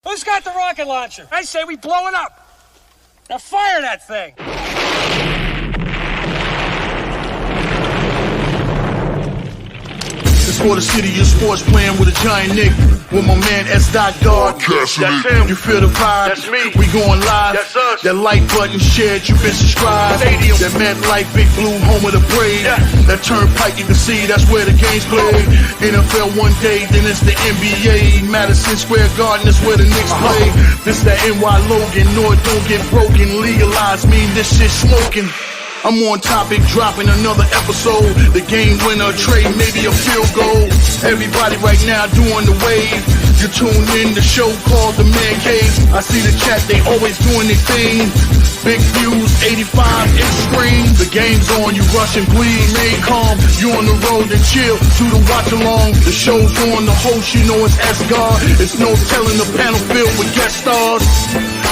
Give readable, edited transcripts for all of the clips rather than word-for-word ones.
Who's got the rocket launcher? I say we blow it up. Now fire that thing. It's for the city of sports, playing with a giant Nick. With my man S. Dot Guard. That's him. You feel the vibe? That's me. We going live. That's us. That like button shared, you been subscribed. Stadium. That MetLife, Big Blue, home of the Braves. Yeah. That turnpike, you can see that's where the games play. NFL one day, then it's the NBA. Madison Square Garden, that's where the Knicks play. This that NY Logan, no it don't get broken. Legalized mean this shit smoking. I'm on topic, dropping another episode. The game winner, trade, maybe a field goal. Everybody right now doing the wave. You tune in, the show called The Man-Cave. I see the chat, they always doing their thing. Big views, 85 inch screen. The game's on, you rushing, please. Remain calm, you on the road and chill. Do the watch along. The show's on, the host, you know it's S-God. It's no telling the panel filled with guest stars.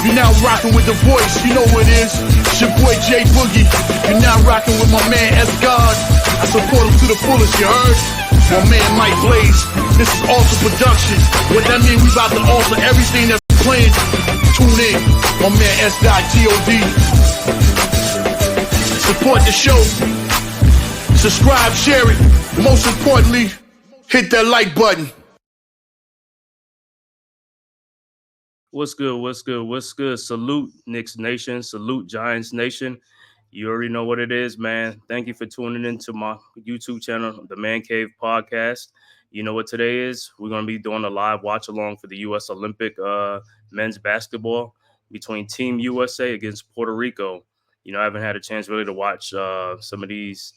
You're now rocking with the voice, you know what it is. It's your boy J Boogie. You're now rocking with my man S-God. I support him to the fullest, you heard? My man Mike Blaze. This is Alter Production. What that mean, we about to alter everything that's playing. Tune in. My man S.G.O.D. Support the show. Subscribe, share it. Most importantly, hit that like button. What's good? What's good? What's good? Salute Knicks Nation. Salute Giants Nation. You already know what it is, man. Thank you for tuning into my YouTube channel, The Man-Cave Podcast. You know what today is? We're going to be doing a live watch along for the U.S. Olympic men's basketball between Team USA against Puerto Rico. You know, I haven't had a chance really to watch some of these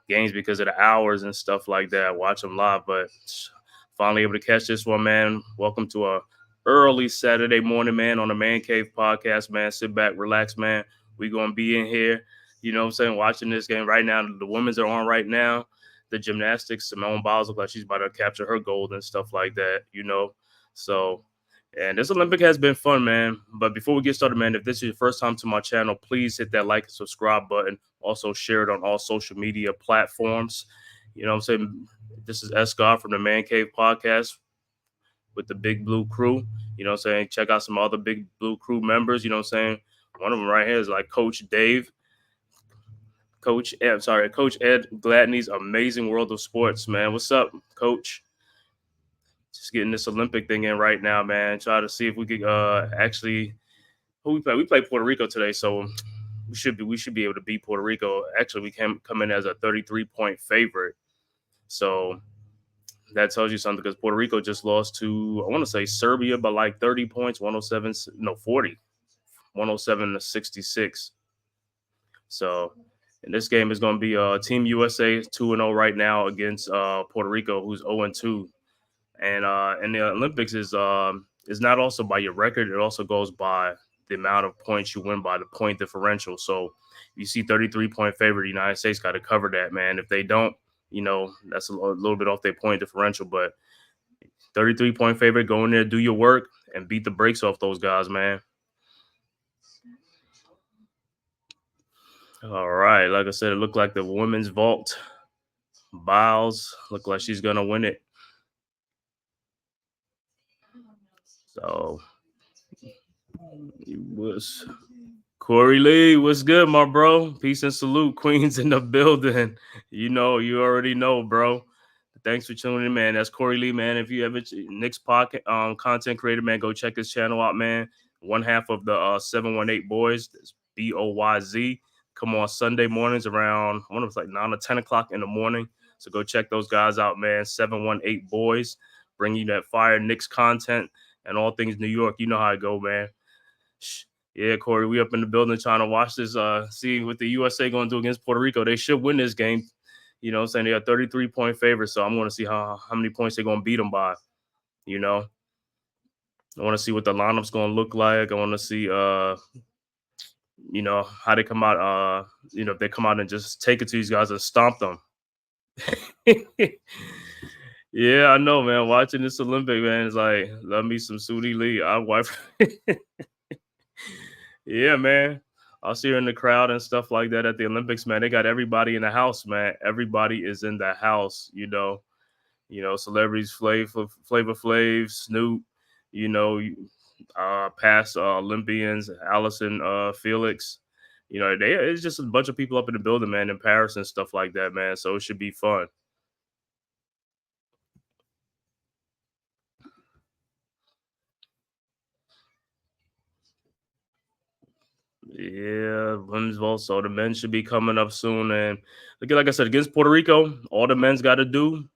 games because of the hours and stuff like that. I watch them live, but finally able to catch this one, man. Welcome to a early Saturday morning, man, on the Man-Cave Podcast, man. Sit back, relax, man. We're going to be in here. You know what I'm saying? Watching this game right now. The women's are on right now. The gymnastics, Simone Biles looks like she's about to capture her gold and stuff like that, you know. So, and this Olympic has been fun, man. But before we get started, man, if this is your first time to my channel, please hit that like and subscribe button. Also share it on all social media platforms. You know what I'm saying? This is S. God from the Man-Cave Podcast with the Big Blue crew. You know what I'm saying? Check out some other Big Blue crew members. You know what I'm saying? One of them right here is like Coach Dave. Coach Ed Gladney's Amazing World of Sports, man. What's up, Coach? Just getting this Olympic thing in right now, man. Try to see if we could actually who we play. We play Puerto Rico today, so we should be able to beat Puerto Rico. Actually, we can come in as a 33-point favorite. So that tells you something because Puerto Rico just lost to, I want to say Serbia by like 30 points, 40, 107-66. So. And this game is going to be Team USA 2-0 right now against Puerto Rico, who's 0-2. And the Olympics is not also by your record. It also goes by the amount of points you win by the point differential. So you see 33-point favorite, the United States got to cover that, man. If they don't, you know, that's a little bit off their point differential. But 33-point favorite, go in there, do your work, and beat the brakes off those guys, man. All right, like I said, it looked like the women's vault. Biles looked like she's going to win it. So, it was Corey Lee. What's good, my bro? Peace and salute. Queens in the building. You know, you already know, bro. Thanks for tuning in, man. That's Corey Lee, man. If you ever Nick's podcast content creator, man, go check his channel out, man. One half of the 718 Boys. That's BOYZ. Come on Sunday mornings around, I want to like 9 or 10 o'clock in the morning. So go check those guys out, man. 718 Boys. Bring you that fire Knicks content and all things New York. You know how I go, man. Yeah, Corey, we up in the building trying to watch this, see what the USA going to do against Puerto Rico. They should win this game. You know what I'm saying? They are 33-point favorites, so I'm going to see how many points they're going to beat them by, you know. I want to see what the lineup's going to look like. I want to see you know, how they come out, you know, if they come out and just take it to these guys and stomp them. Yeah, I know, man. Watching this Olympic, man, is like, love me some Sudi Lee. I wife. Yeah, man. I'll see her in the crowd and stuff like that at the Olympics, man. They got everybody in the house, man. Everybody is in the house, you know, celebrities, Flavor Flav, Snoop, you know, past Olympians, Allison Felix. You know, it's just a bunch of people up in the building, man, in Paris and stuff like that, man. So it should be fun. Yeah, women's vault. So the men should be coming up soon. And again, like I said, against Puerto Rico, all the men's got to do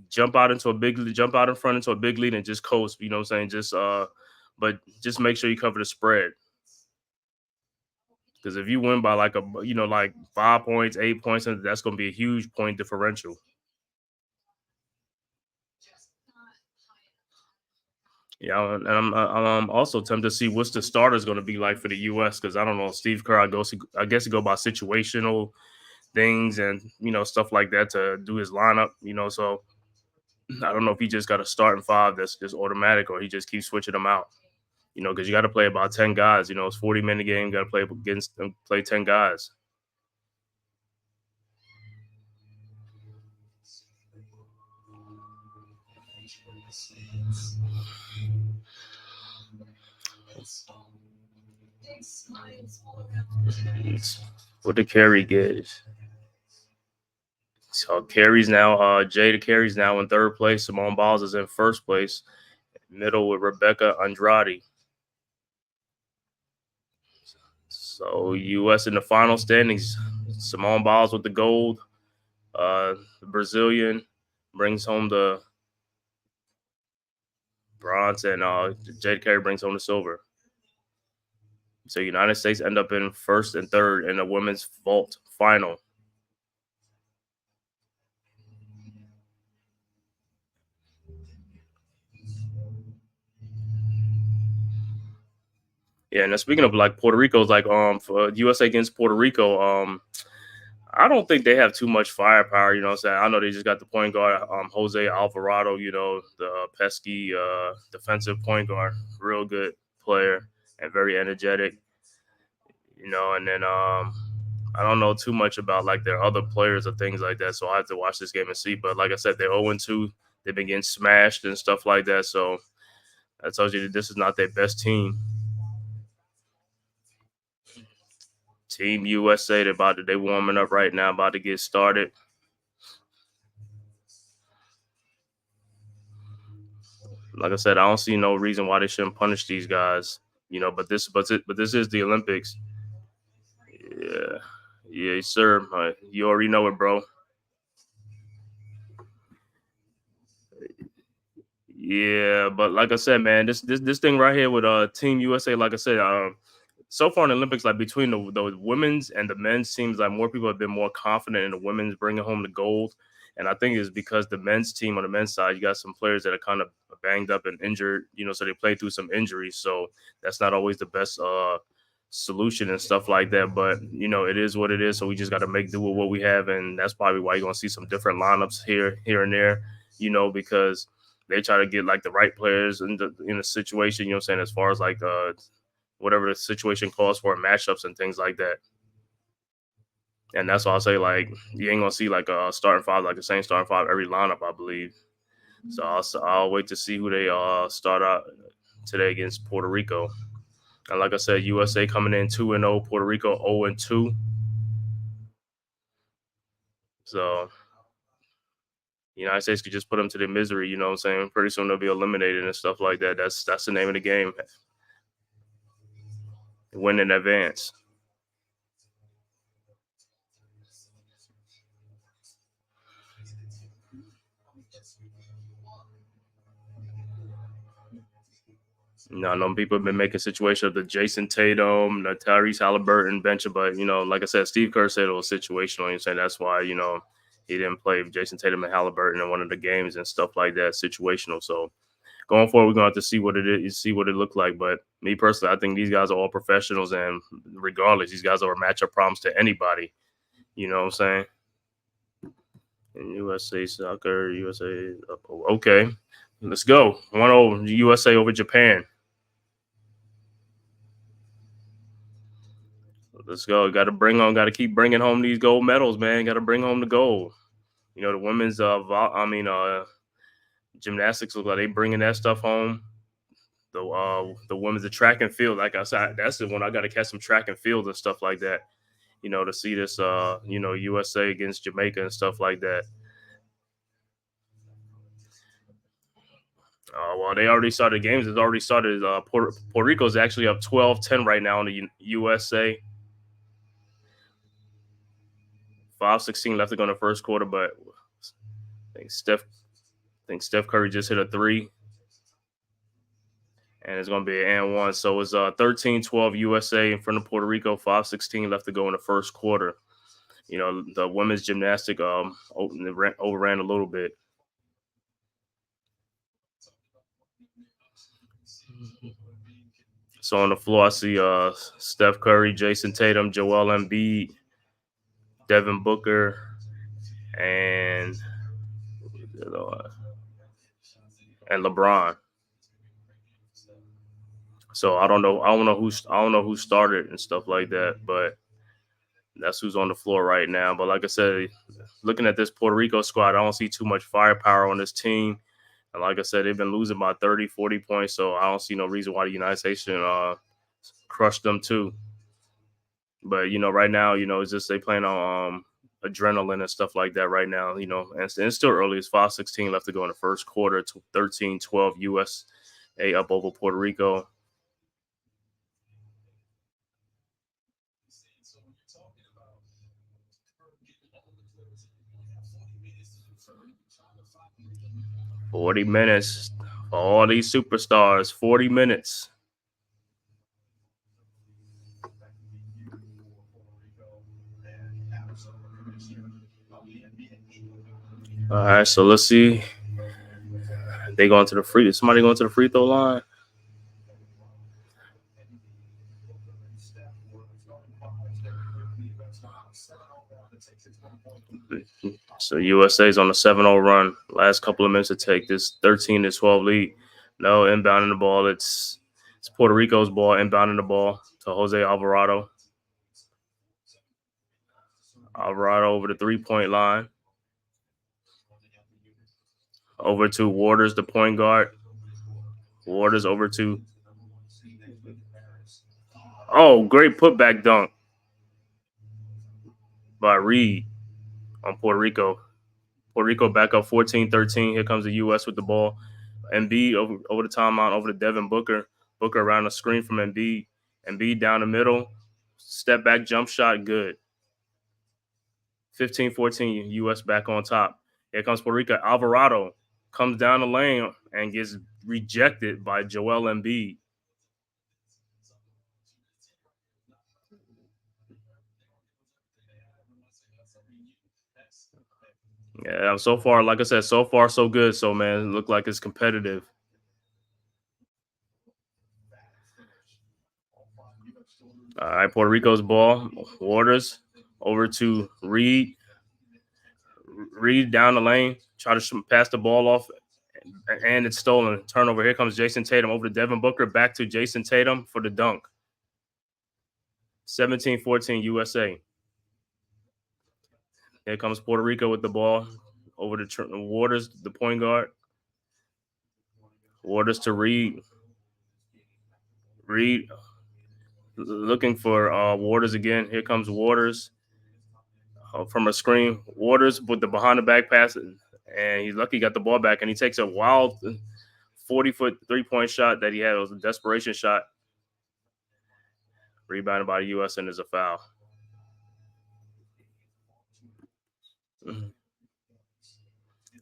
jump out in front into a big lead and just coast. You know what I'm saying? But just make sure you cover the spread. Because if you win by like 5 points, 8 points, and that's going to be a huge point differential. Yeah, and I'm also tempted to see what's the starters going to be like for the U.S. because I don't know. Steve Kerr, I guess he go by situational things and stuff like that to do his lineup. So I don't know if he just got a starting five that's just automatic or he just keeps switching them out. Because you got to play about 10 guys. It's 40-minute game. Got to play 10 guys. What the carry gauge? So carries now. Jada Carey's now in third place. Simone Biles is in first place. Middle with Rebecca Andrade. So U.S. in the final standings. Simone Biles with the gold. The Brazilian brings home the bronze, and Jada Carey brings home the silver. So United States end up in first and third in the women's vault final. Yeah, and speaking of like Puerto Rico's like for USA against Puerto Rico, I don't think they have too much firepower, you know what I'm saying? I know they just got the point guard, Jose Alvarado, the pesky defensive point guard, real good player and very energetic, and then I don't know too much about like their other players or things like that, so I have to watch this game and see. But like I said, they're 0-2. They've been getting smashed and stuff like that, so that tells you that this is not their best team. Team USA, they warming up right now, about to get started. Like I said, I don't see no reason why they shouldn't punish these guys, But this is the Olympics. Yeah, yeah, sir. You already know it, bro. Yeah, but like I said, man, this thing right here with Team USA, like I said, so far in the Olympics, like between the women's and the men's teams, like more people have been more confident in the women's bringing home the gold. And I think it's because the men's team on the men's side, you got some players that are kind of banged up and injured, so they play through some injuries. So that's not always the best solution and stuff like that. But it is what it is. So we just got to make do with what we have, and that's probably why you're gonna see some different lineups here and there. Because they try to get like the right players in the situation. You know what I'm saying? As far as like whatever the situation calls for, matchups and things like that. And that's why I say like you ain't gonna see like a starting five, like the same starting five every lineup, I believe. So I'll wait to see who they start out today against Puerto Rico. And like I said, USA coming in 2-0, Puerto Rico 0-2. So the United States could just put them to their misery. You know what I'm saying? Pretty soon they'll be eliminated and stuff like that. That's the name of the game. Win in advance. I know people have been making situation of the Jason Tatum, the Tyrese Halliburton bench, but like I said, Steve Kerr said it was situational. And saying that's why he didn't play Jason Tatum and Halliburton in one of the games and stuff like that, situational. So going forward, we're gonna have to see what it is, see what it looked like. But me personally, I think these guys are all professionals, and regardless, these guys are matchup problems to anybody. You know what I'm saying? And USA soccer, USA. Okay, let's go. 1-0 USA over Japan. Let's go. Got to keep bringing home these gold medals, man. Got to bring home the gold. The women's, gymnastics look like they bringing that stuff home. the women's the track and field. Like I said, that's the one I got to catch some track and field and stuff like that. To see this USA against Jamaica and stuff like that. Well, they already started games. It's already started. Puerto Rico's actually up 12-10 right now in the USA. 5:16 left to go in the first quarter, but I think Steph Curry just hit a three, and it's going to be an and one. So it's 13-12 USA in front of Puerto Rico. 5:16 left to go in the first quarter. The women's gymnastic overran a little bit. So on the floor, I see Steph Curry, Jason Tatum, Joel Embiid, Devin Booker, and LeBron. So I don't know who started and stuff like that, but that's who's on the floor right now. But like I said, looking at this Puerto Rico squad, I don't see too much firepower on this team. And like I said, they've been losing by 30, 40 points, so I don't see no reason why the United States should crush them too. But right now, it's just they playing on adrenaline and stuff like that right now. And it's still early. It's 5:16 left to go in the first quarter. 13-12 USA up over Puerto Rico. $40 minutes for all these superstars. 40 minutes. All right, so let's see. They going to the free. Somebody going to the free throw line? So USA's on a 7-0 run. Last couple of minutes to take this 13-12 lead. No, inbounding the ball. It's Puerto Rico's ball. Inbounding the ball to Jose Alvarado. Alvarado over the 3-point line. Over to Waters, the point guard. Waters over to. Oh, great putback dunk by Reed on Puerto Rico. Puerto Rico back up 14-13. Here comes the U.S. with the ball. Embiid over the timeout, over to Devin Booker. Booker around the screen from Embiid. Embiid down the middle. Step back jump shot, good. 15-14, U.S. back on top. Here comes Puerto Rico. Alvarado comes down the lane and gets rejected by Joel Embiid. Yeah, so far, like I said, so far so good. So, man, it looked like it's competitive. All right, Puerto Rico's ball. Waters over to Reed. Reed down the lane. Try to pass the ball off, and it's stolen. Turnover. Here comes Jason Tatum over to Devin Booker. Back to Jason Tatum for the dunk. 17-14 USA. Here comes Puerto Rico with the ball. Over to Waters, the point guard. Waters to Reed. Reed looking for Waters again. Here comes Waters from a screen. Waters with the behind the back pass, and he's lucky he got the ball back, and he takes a wild 40-foot 3-point shot that he had. It was a desperation shot. Rebounded by the U.S. and there's a foul.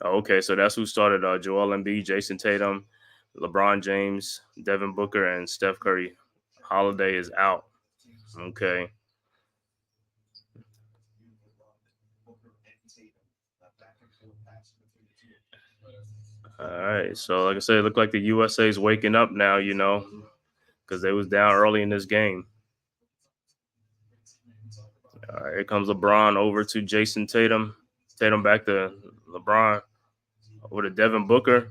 Okay, so that's who started. Joel Embiid, Jason Tatum, LeBron James, Devin Booker, and Steph Curry. Holiday is out. Okay. All right. So, like I said, it looked like the USA is waking up now, because they was down early in this game. All right, here comes LeBron over to Jason Tatum. Tatum back to LeBron. Over to Devin Booker.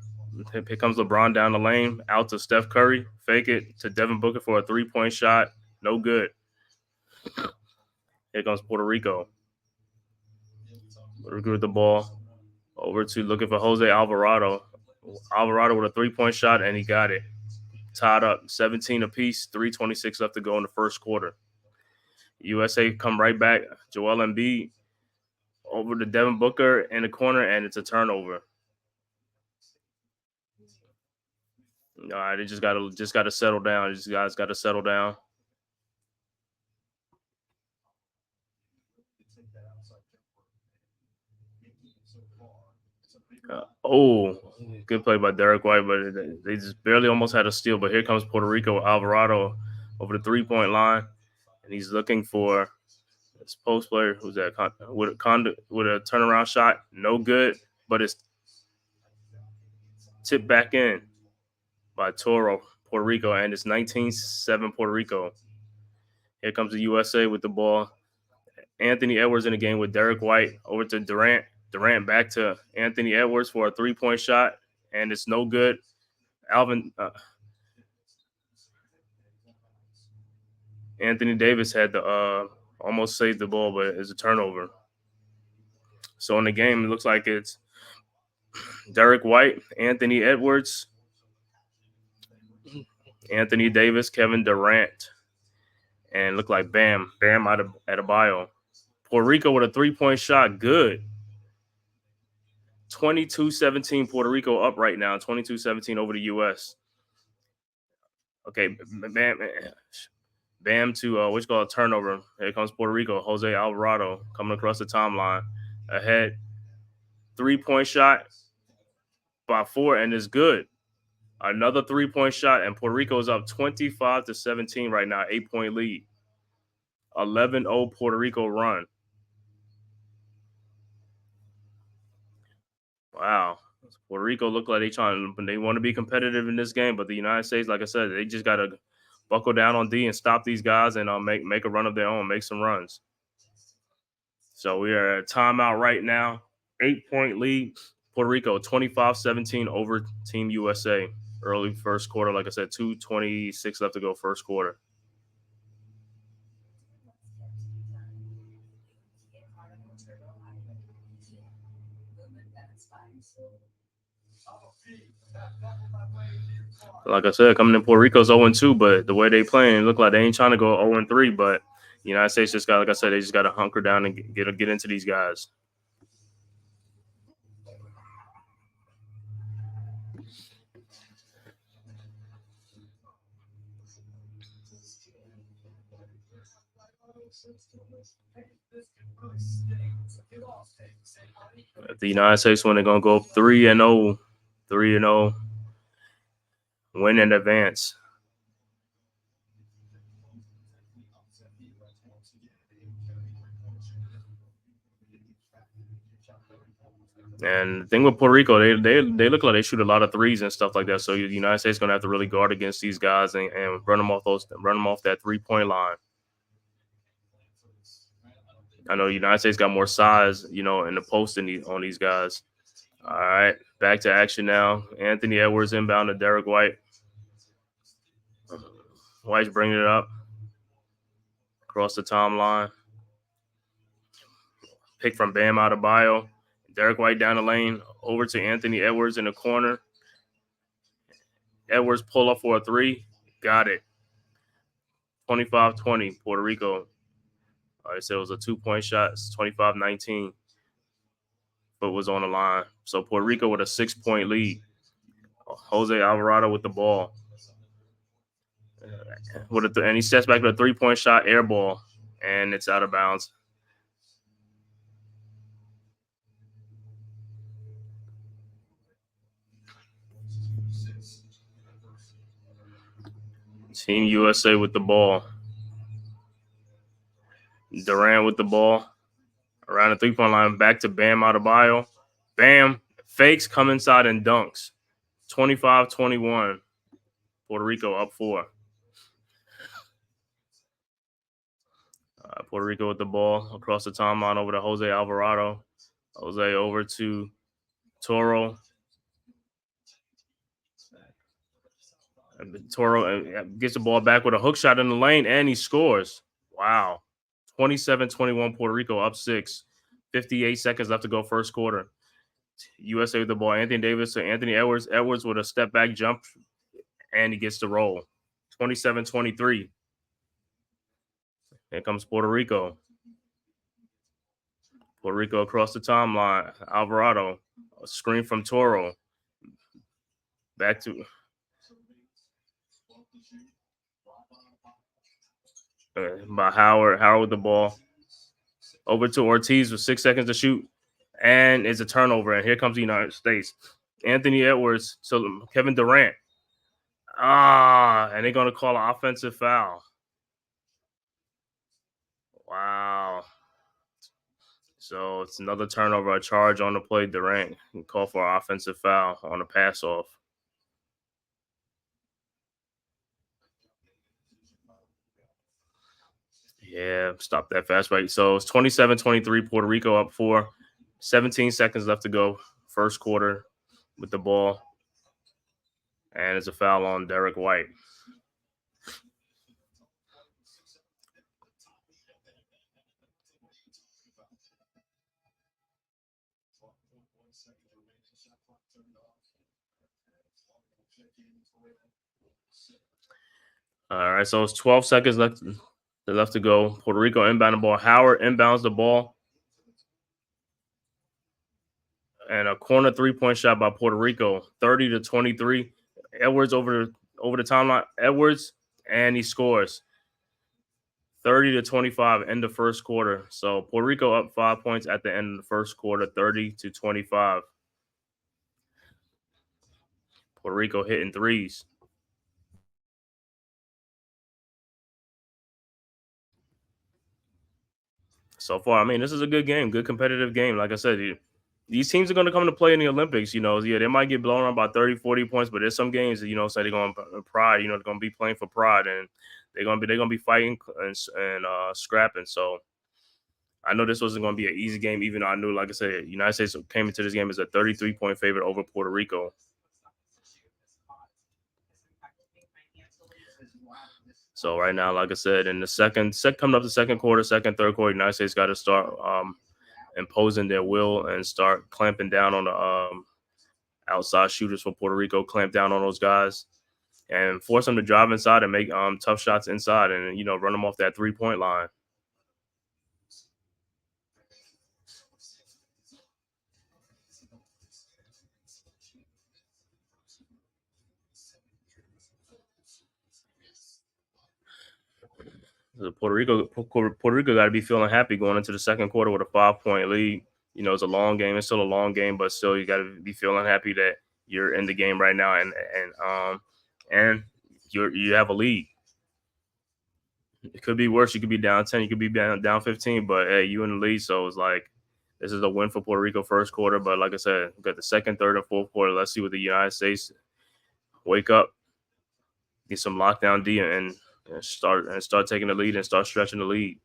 Here comes LeBron down the lane. Out to Steph Curry. Fake it to Devin Booker for a 3-point shot. No good. Here comes Puerto Rico. Puerto Rico with the ball. Over to looking for Jose Alvarado. Alvarado with a 3-point shot, and he got it. tied up 17 apiece, 3:26 left to go in the first quarter. USA come right back. Joel Embiid over to Devin Booker in the corner, and it's a turnover. All right, they just gotta settle down. These guys gotta settle down. Good play by Derek White, but they just barely almost had a steal. But here comes Puerto Rico. Alvarado over the 3-point line, and he's looking for his post player. Who's that? With a turnaround shot, no good, but it's tipped back in by Toro, Puerto Rico, and it's 19-7 Puerto Rico. Here comes the USA with the ball. Anthony Edwards in the game with Derek White over to Durant. Durant back to Anthony Edwards for a 3-point shot, and it's no good. Anthony Davis had the almost saved the ball, but it's a turnover. So in the game, it looks like it's Derek White, Anthony Edwards, Anthony Davis, Kevin Durant, and look like Bam Adebayo. Puerto Rico with a 3-point shot, good. 22-17 Puerto Rico up right now, 22-17 over the U.S. Okay, Bam to what's called a turnover. Here comes Puerto Rico. Jose Alvarado coming across the timeline. Ahead. 3-point shot by 4, and it's good. Another 3-point shot, and Puerto Rico is up 25-17 right now, 8-point lead. 11-0 Puerto Rico run. Wow. Puerto Rico look like they want to be competitive in this game, but the United States, like I said, they just got to buckle down on D and stop these guys and make a run of their own, make some runs. So we are at timeout right now. 8-point lead. Puerto Rico 25-17 over Team USA. Early first quarter, like I said, 2:26 left to go first quarter. Like I said, coming in Puerto Rico's 0-2, but the way they playing, it look like they ain't trying to go 0-3. But the United States just got, like I said, they just got to hunker down and get into these guys. If the United States when they're gonna go 3-0, win and advance. And the thing with Puerto Rico, they look like they shoot a lot of threes and stuff like that. So the United States is gonna have to really guard against these guys and run them off that 3-point line. I know the United States got more size, in the post on these guys. All right, back to action now. Anthony Edwards inbound to Derek White. White's bringing it up across the timeline. Pick from Bam Adebayo. Derek White down the lane over to Anthony Edwards in the corner. Edwards pull up for a 3. Got it. 25-20 Puerto Rico. I said it was a 2-point shot. It's 25-19. But was on the line. So Puerto Rico with a 6-point lead. Jose Alvarado with the ball. And he steps back with a 3-point shot, air ball, and it's out of bounds. Team USA with the ball. Durant with the ball. Around the 3-point line, back to Bam Adebayo. Bam fakes, come inside and dunks. 25-21. Puerto Rico up 4. Puerto Rico with the ball across the timeline over to Jose Alvarado. Jose over to Toro. Toro gets the ball back with a hook shot in the lane, and he scores. Wow. 27-21 Puerto Rico up 6. 58 seconds left to go first quarter. USA with the ball. Anthony Davis to Anthony Edwards. Edwards with a step back jump and he gets the roll. 27-23. Here comes Puerto Rico. Puerto Rico across the timeline. Alvarado, a screen from Toro. Back to by Howard. Howard with the ball. Over to Ortiz with 6 seconds to shoot. And it's a turnover. And here comes the United States. Anthony Edwards to Kevin Durant. And they're going to call an offensive foul. Wow. So it's another turnover, a charge on the play. Durant can call for an offensive foul on a pass off. Yeah, stop that fast break. So it's 27-23, Puerto Rico up 4. 17 seconds left to go. First quarter with the ball. And it's a foul on Derek White. All right, so it's 12 seconds left to go. Puerto Rico inbound the ball. Howard inbounds the ball. And a corner three-point shot by Puerto Rico, 30-23. Edwards over the timeline. Edwards, and he scores. 30-25 in the first quarter. So Puerto Rico up 5 points at the end of the first quarter, 30-25. Puerto Rico hitting threes. So far, I mean, this is a good game, good competitive game. Like I said, these teams are going to come to play in the Olympics. Yeah, they might get blown out by 30, 40 points, but there's some games that, say they're going to pride. They're going to be playing for pride, and they're going to be fighting and scrapping. So I know this wasn't going to be an easy game, even though I knew, like I said, United States came into this game as a 33-point favorite over Puerto Rico. So right now, like I said, in the coming up the second quarter, third quarter, United States got to start imposing their will and start clamping down on the outside shooters for Puerto Rico, clamp down on those guys and force them to drive inside and make tough shots inside and, run them off that 3-point line. Puerto Rico got to be feeling happy going into the second quarter with a 5-point lead. It's a long game. It's still a long game, but still you got to be feeling happy that you're in the game right now and you have a lead. It could be worse. You could be down 10. You could be down 15. But hey, you in the lead, so it's like this is a win for Puerto Rico first quarter. But like I said, we got the second, third, and fourth quarter. Let's see what the United States wake up, get some lockdown D, and start taking the lead and start stretching the lead.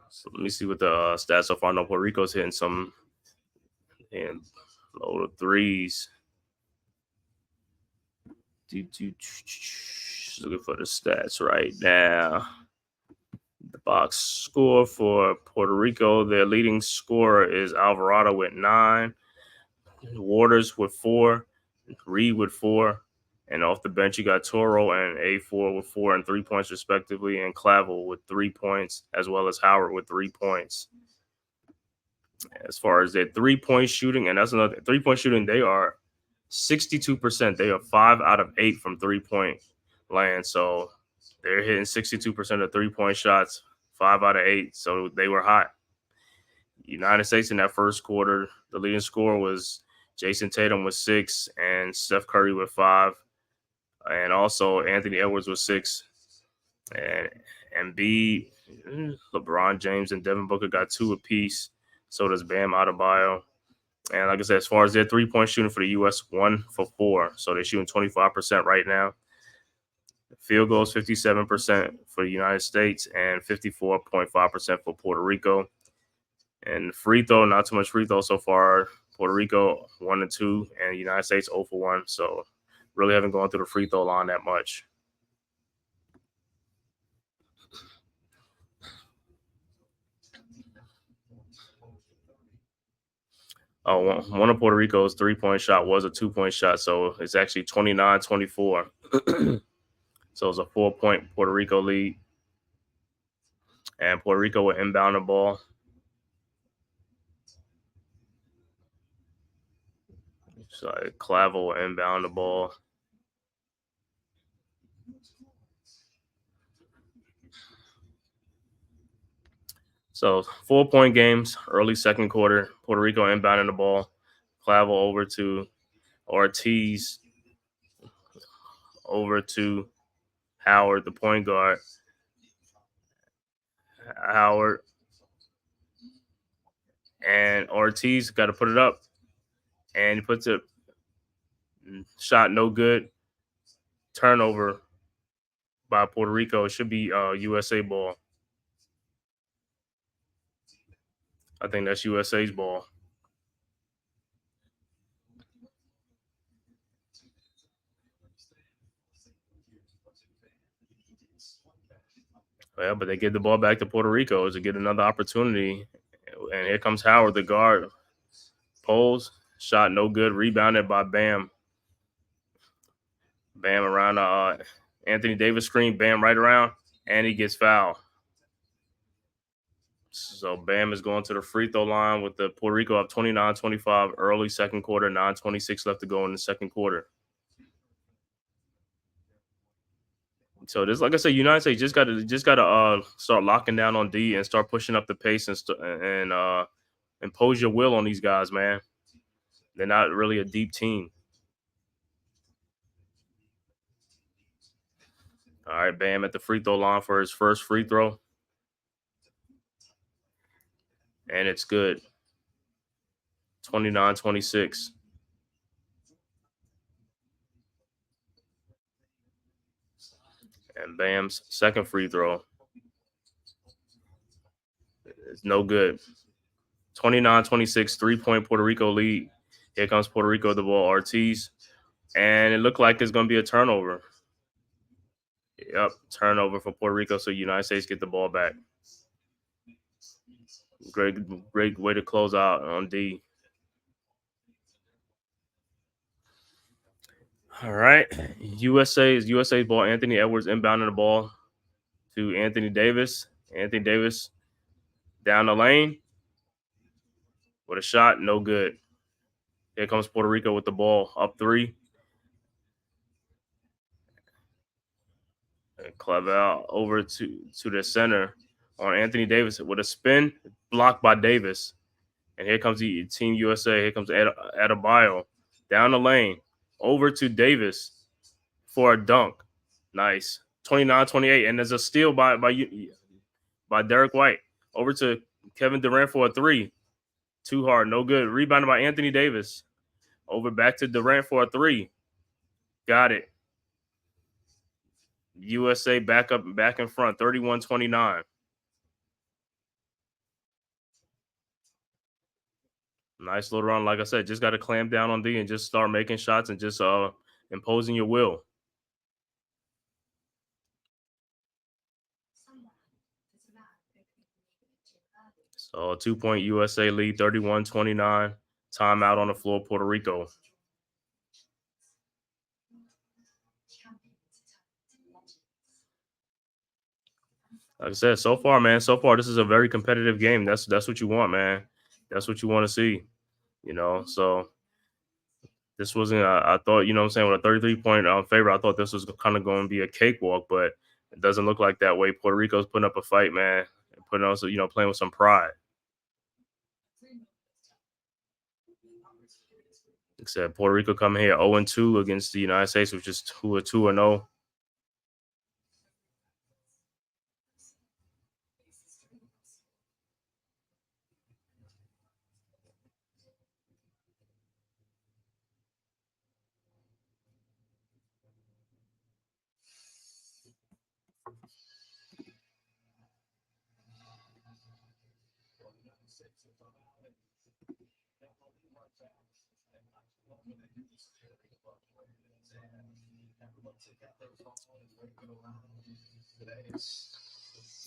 So let me see what the stats so far. I know Puerto Rico's hitting some and load of threes. Looking for the stats right now. The box score for Puerto Rico, their leading scorer is Alvarado with 9, Waters with 4, Reed with 4, and off the bench you got Toro and A4 with 4 and 3 points respectively, and Clavel with 3 points, as well as Howard with 3 points. As far as their 3-point shooting, and that's another 3-point shooting, they are 62%. They are 5 out of 8 from 3-point land. So they're hitting 62% of 3-point shots, 5 out of 8. So they were hot. United States in that first quarter, the leading scorer was Jason Tatum with 6 and Steph Curry with 5. And also Anthony Edwards with 6. And Embiid, LeBron James, and Devin Booker got 2 apiece. So does Bam Adebayo. And like I said, as far as their 3-point shooting for the U.S., 1 for 4. So they're shooting 25% right now. Field goals, 57% for the United States and 54.5% for Puerto Rico. And free throw, not too much free throw so far. Puerto Rico 1 and 2, and the United States 0 for 1. So really haven't gone through the free throw line that much. One of Puerto Rico's 3-point shot was a 2-point shot, so it's actually 29-24. So it's a 4-point Puerto Rico lead, and Puerto Rico will inbound the ball. So Clavel will inbound the ball. So 4-point games, early second quarter. Puerto Rico inbounding the ball. Clavel over to Ortiz, over to Howard, the point guard. Howard and Ortiz got to put it up, and he puts it. Shot no good. Turnover by Puerto Rico. It should be USA ball. I think that's USA's ball. Yeah, but they give the ball back to Puerto Rico to get another opportunity. And here comes Howard, the guard. Pulls, shot no good, rebounded by Bam. Bam around Anthony Davis screen, Bam right around, and he gets fouled. So Bam is going to the free throw line with the Puerto Rico up 29-25, early second quarter, 9:26 left to go in the second quarter. So this, like I said, United States just got to start locking down on D and start pushing up the pace and impose your will on these guys, man. They're not really a deep team. All right, Bam at the free throw line for his first free throw, and it's good. 29-26. And Bam's second free throw is no good. 29-26, 3-point Puerto Rico lead. Here comes Puerto Rico with the ball, Ortiz. And it looked like it's going to be a turnover. Yep, turnover for Puerto Rico, so United States get the ball back. Great way to close out on D. All right, USA's ball. Anthony Edwards inbounding the ball to Anthony Davis. Anthony Davis down the lane with a shot, no good. Here comes Puerto Rico with the ball, up 3. And Clavel over to the center on Anthony Davis with a spin, blocked by Davis. And here comes the Team USA. Here comes Adebayo down the lane, over to Davis for a dunk. Nice. 29-28. And there's a steal by Derek White. Over to Kevin Durant for a 3. Too hard, no good. Rebounded by Anthony Davis. Over back to Durant for a 3. Got it. USA back in front, 31-29. Nice little run. Like I said, just got to clamp down on D and just start making shots and just imposing your will. So a 2-point USA lead, 31-29. Timeout on the floor, Puerto Rico. Like I said, so far, this is a very competitive game. That's what you want, man. That's what you want to see, So this wasn't, I thought, what I'm saying, with a 33-point favor, I thought this was kind of going to be a cakewalk, but it doesn't look like that way. Puerto Rico's putting up a fight, man. Putting on, playing with some pride. Except Puerto Rico coming here 0-2 against the United States, which is 2-0.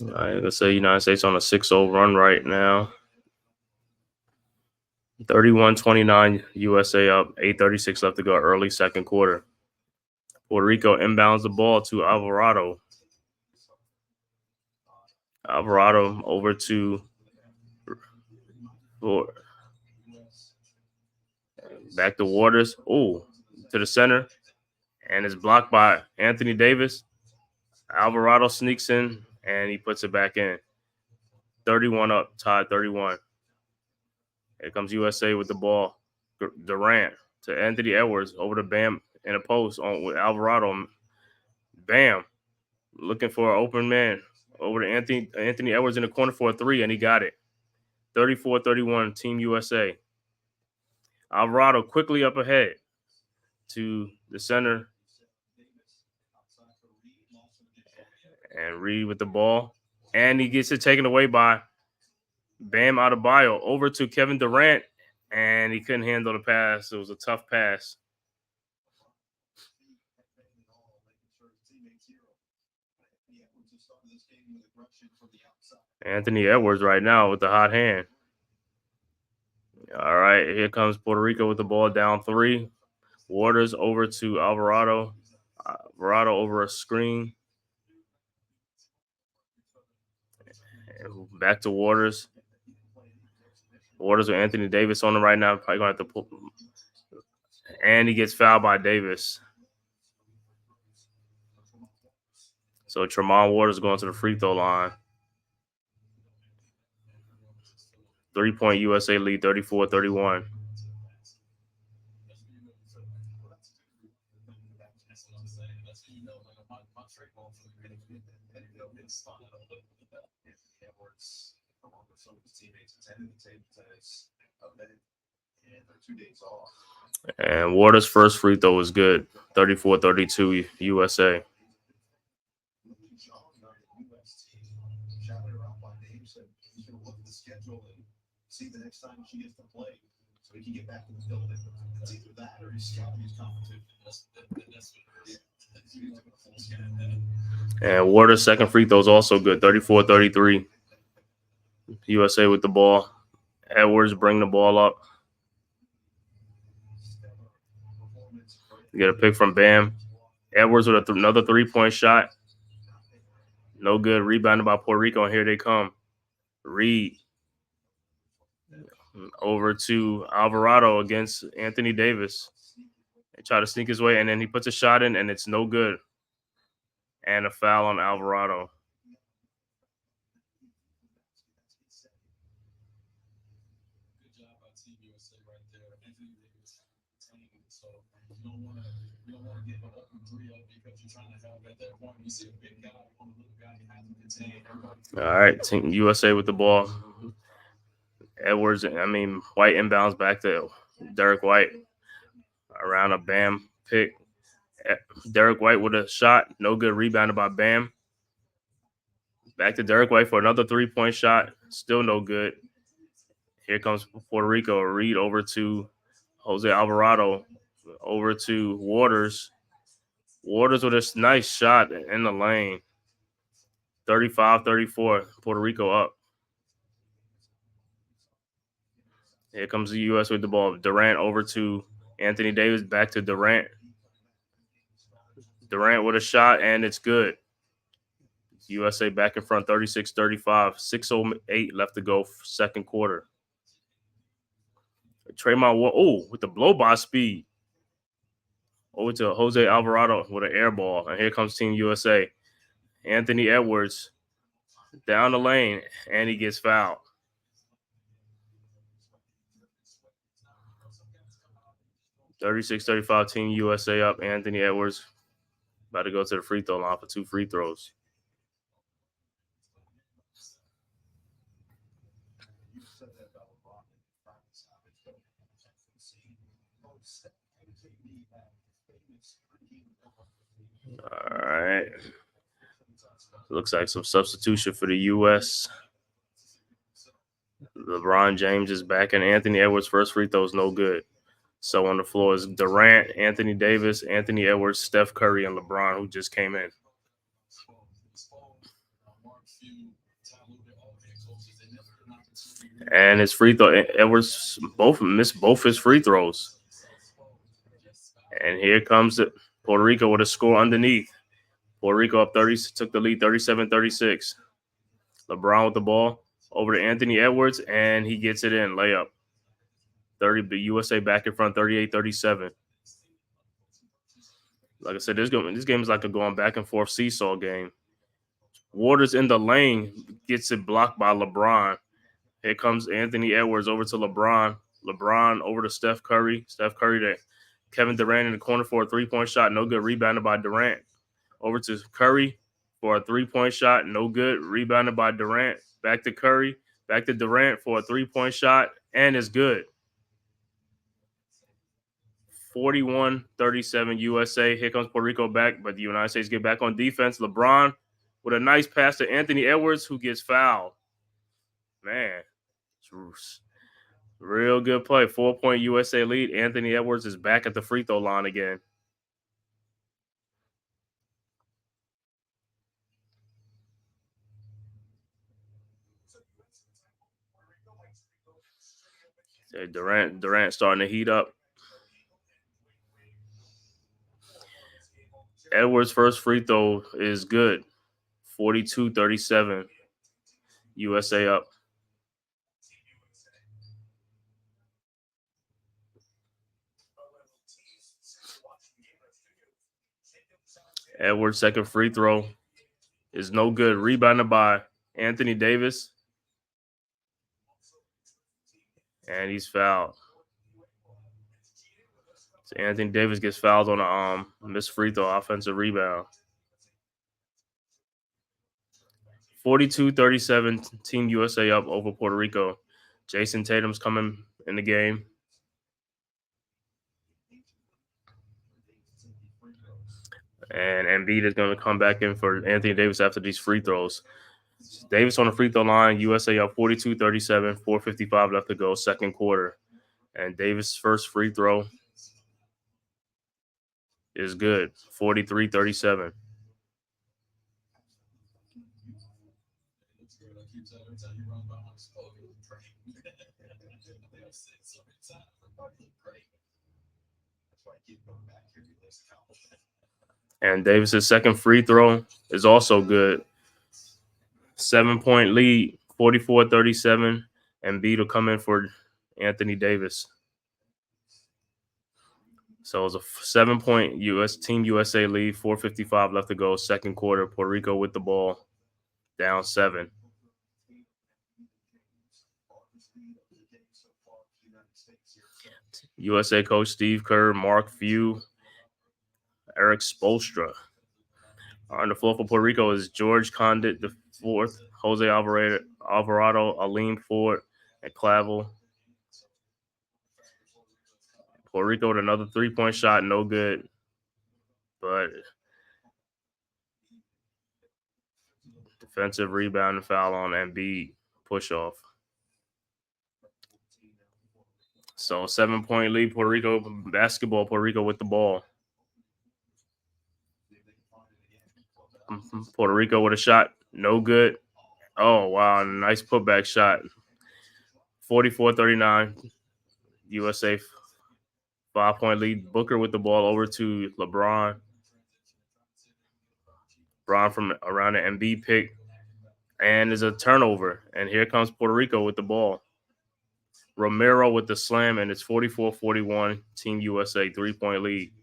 All right, let's say United States on a 6-0 run right now. 31-29, USA up. 8:36 left to go. Early second quarter. Puerto Rico inbounds the ball to Alvarado. Alvarado over to back to Waters. Oh, to the center. And it's blocked by Anthony Davis. Alvarado sneaks in and he puts it back in. 31 up, tied 31. Here comes USA with the ball. Durant to Anthony Edwards over to Bam in a post on with Alvarado. Bam, looking for an open man over to Anthony Edwards in the corner for a three, and he got it. 34-31, Team USA. Alvarado quickly up ahead to the center. And Reed with the ball. And he gets it taken away by Bam Adebayo over to Kevin Durant. And he couldn't handle the pass. It was a tough pass. Anthony Edwards right now with the hot hand. All right, here comes Puerto Rico with the ball down 3. Waters over to Alvarado. Alvarado over a screen. And back to Waters. Waters with Anthony Davis on him right now. Probably going to have to pull. And he gets fouled by Davis. So Tremont Waters going to the free throw line. 3-point USA lead, 34-31. And Waters' first free throw was good. 34-32 USA. See the next time she gets to play, so he can get back in the building. It's either that or he's scouting his competition. And Waters' second free throw is also good. 34-33. USA with the ball. Edwards bring the ball up. You get a pick from Bam. Edwards with another 3-point shot. No good. Rebounded by Puerto Rico, and here they come. Reed. Over to Alvarado against Anthony Davis. They try to sneak his way, and then he puts a shot in, and it's no good. And a foul on Alvarado. Good job by Team USA right there. Anthony Davis. So you don't want to give an open 3-up because you're trying to help at that point. You see a big guy on a little guy, you have to contain. All right, Team USA with the ball. White inbounds back to Derek White around a Bam pick. Derek White with a shot. No good. Rebounded by Bam. Back to Derek White for another 3-point shot. Still no good. Here comes Puerto Rico. Reed over to Jose Alvarado. Over to Waters. Waters with a nice shot in the lane. 35-34. Puerto Rico up. Here comes the U.S. with the ball. Durant over to Anthony Davis. Back to Durant. Durant with a shot, and it's good. USA back in front, 36-35. 6:08 left to go, second quarter. Tremont, with the blow-by speed. Over to Jose Alvarado with an air ball. And here comes Team USA. Anthony Edwards down the lane, and he gets fouled. (36-35) Team USA up. Anthony Edwards about to go to the free throw line for 2 free throws. All right. Looks like some substitution for the U.S. LeBron James is back, and Anthony Edwards' first free throw is no good. So on the floor is Durant, Anthony Davis, Anthony Edwards, Steph Curry, and LeBron, who just came in. And his free throw, Edwards missed both his free throws. And here comes Puerto Rico with a score underneath. Puerto Rico up 30, took the lead 37-36. LeBron with the ball over to Anthony Edwards, and he gets it in, layup. 30, the USA back in front, 38-37. Like I said, this game is like a going back and forth seesaw game. Waters in the lane, gets it blocked by LeBron. Here comes Anthony Edwards over to LeBron. LeBron over to Steph Curry. Steph Curry to Kevin Durant in the corner for a three-point shot. No good. Rebounded by Durant. Over to Curry for a three-point shot. No good. Rebounded by Durant. Back to Curry. Back to Durant for a three-point shot. And it's good. 41-37 USA. Here comes Puerto Rico back, but the United States get back on defense. LeBron with a nice pass to Anthony Edwards, who gets fouled. Man, real good play. 4-point USA lead. Anthony Edwards is back at the free throw line again. Durant starting to heat up. Edwards' first free throw is good. 42-37. USA up. Edwards' second free throw is no good. Rebounded by Anthony Davis. And he's fouled. So Anthony Davis gets fouled on a missed free throw, offensive rebound. 42-37, Team USA up over Puerto Rico. Jason Tatum's coming in the game. And Embiid is going to come back in for Anthony Davis after these free throws. Davis on the free throw line. USA up 42-37, 4:55 left to go, second quarter. And Davis' first free throw is good, 43-37. And Davis's second free throw is also good. 7-point lead, 44-37. And Embiid will come in for Anthony Davis. So it's a 7-point Team USA lead, 4:55 left to go, second quarter. Puerto Rico with the ball, down 7. USA coach Steve Kerr, Mark Few, Eric Spoelstra. On the floor for Puerto Rico is George Condit the fourth, Jose Alvarado, Aleem Ford, and Clavel. Puerto Rico with another 3-point shot, no good. But defensive rebound and foul on Embiid, push off. So 7-point lead, Puerto Rico basketball. Puerto Rico with the ball. Puerto Rico with a shot, no good. Oh, wow, nice putback shot. 44-39, USA 5-point lead. Booker with the ball over to LeBron. LeBron from around the Embiid pick. And there's a turnover. And here comes Puerto Rico with the ball. Romero with the slam, and it's 44-41, Team USA 3-point lead.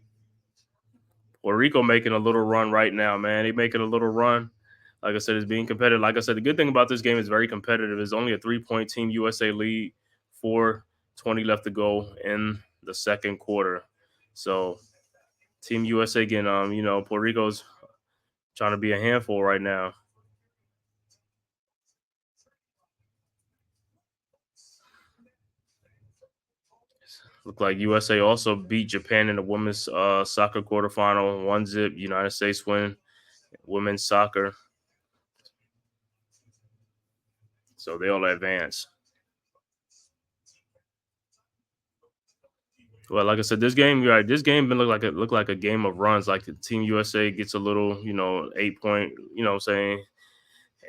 Puerto Rico making a little run right now, man. They're making a little run. Like I said, it's being competitive. Like I said, the good thing about this game is very competitive. It's only a 3-point Team USA lead, 4:20 left to go in the second quarter. So Team USA again, Puerto Rico's trying to be a handful right now. Look like USA also beat Japan in the women's soccer quarterfinal. 1-0, United States win women's soccer. So they all advance. Well, like I said, this game been look like a game of runs. Like the Team USA gets a little, 8-point, saying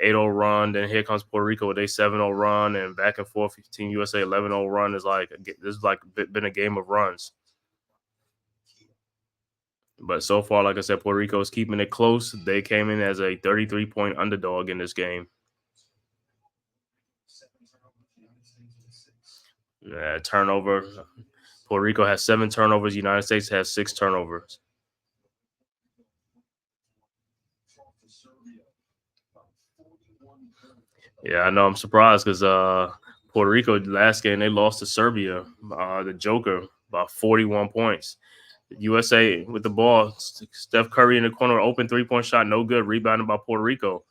8-0 run. Then here comes Puerto Rico with a 7-0 run, and back and forth. Team USA 11-0 run is like this is like been a game of runs. But so far, like I said, Puerto Rico is keeping it close. They came in as a 33-point underdog in this game. Turnover. Puerto Rico has 7 turnovers. United States has 6 turnovers. Yeah, I know. I'm surprised because Puerto Rico last game they lost to Serbia, the Joker, about 41 points. USA with the ball. Steph Curry in the corner, open 3-point shot, no good. Rebounded by Puerto Rico.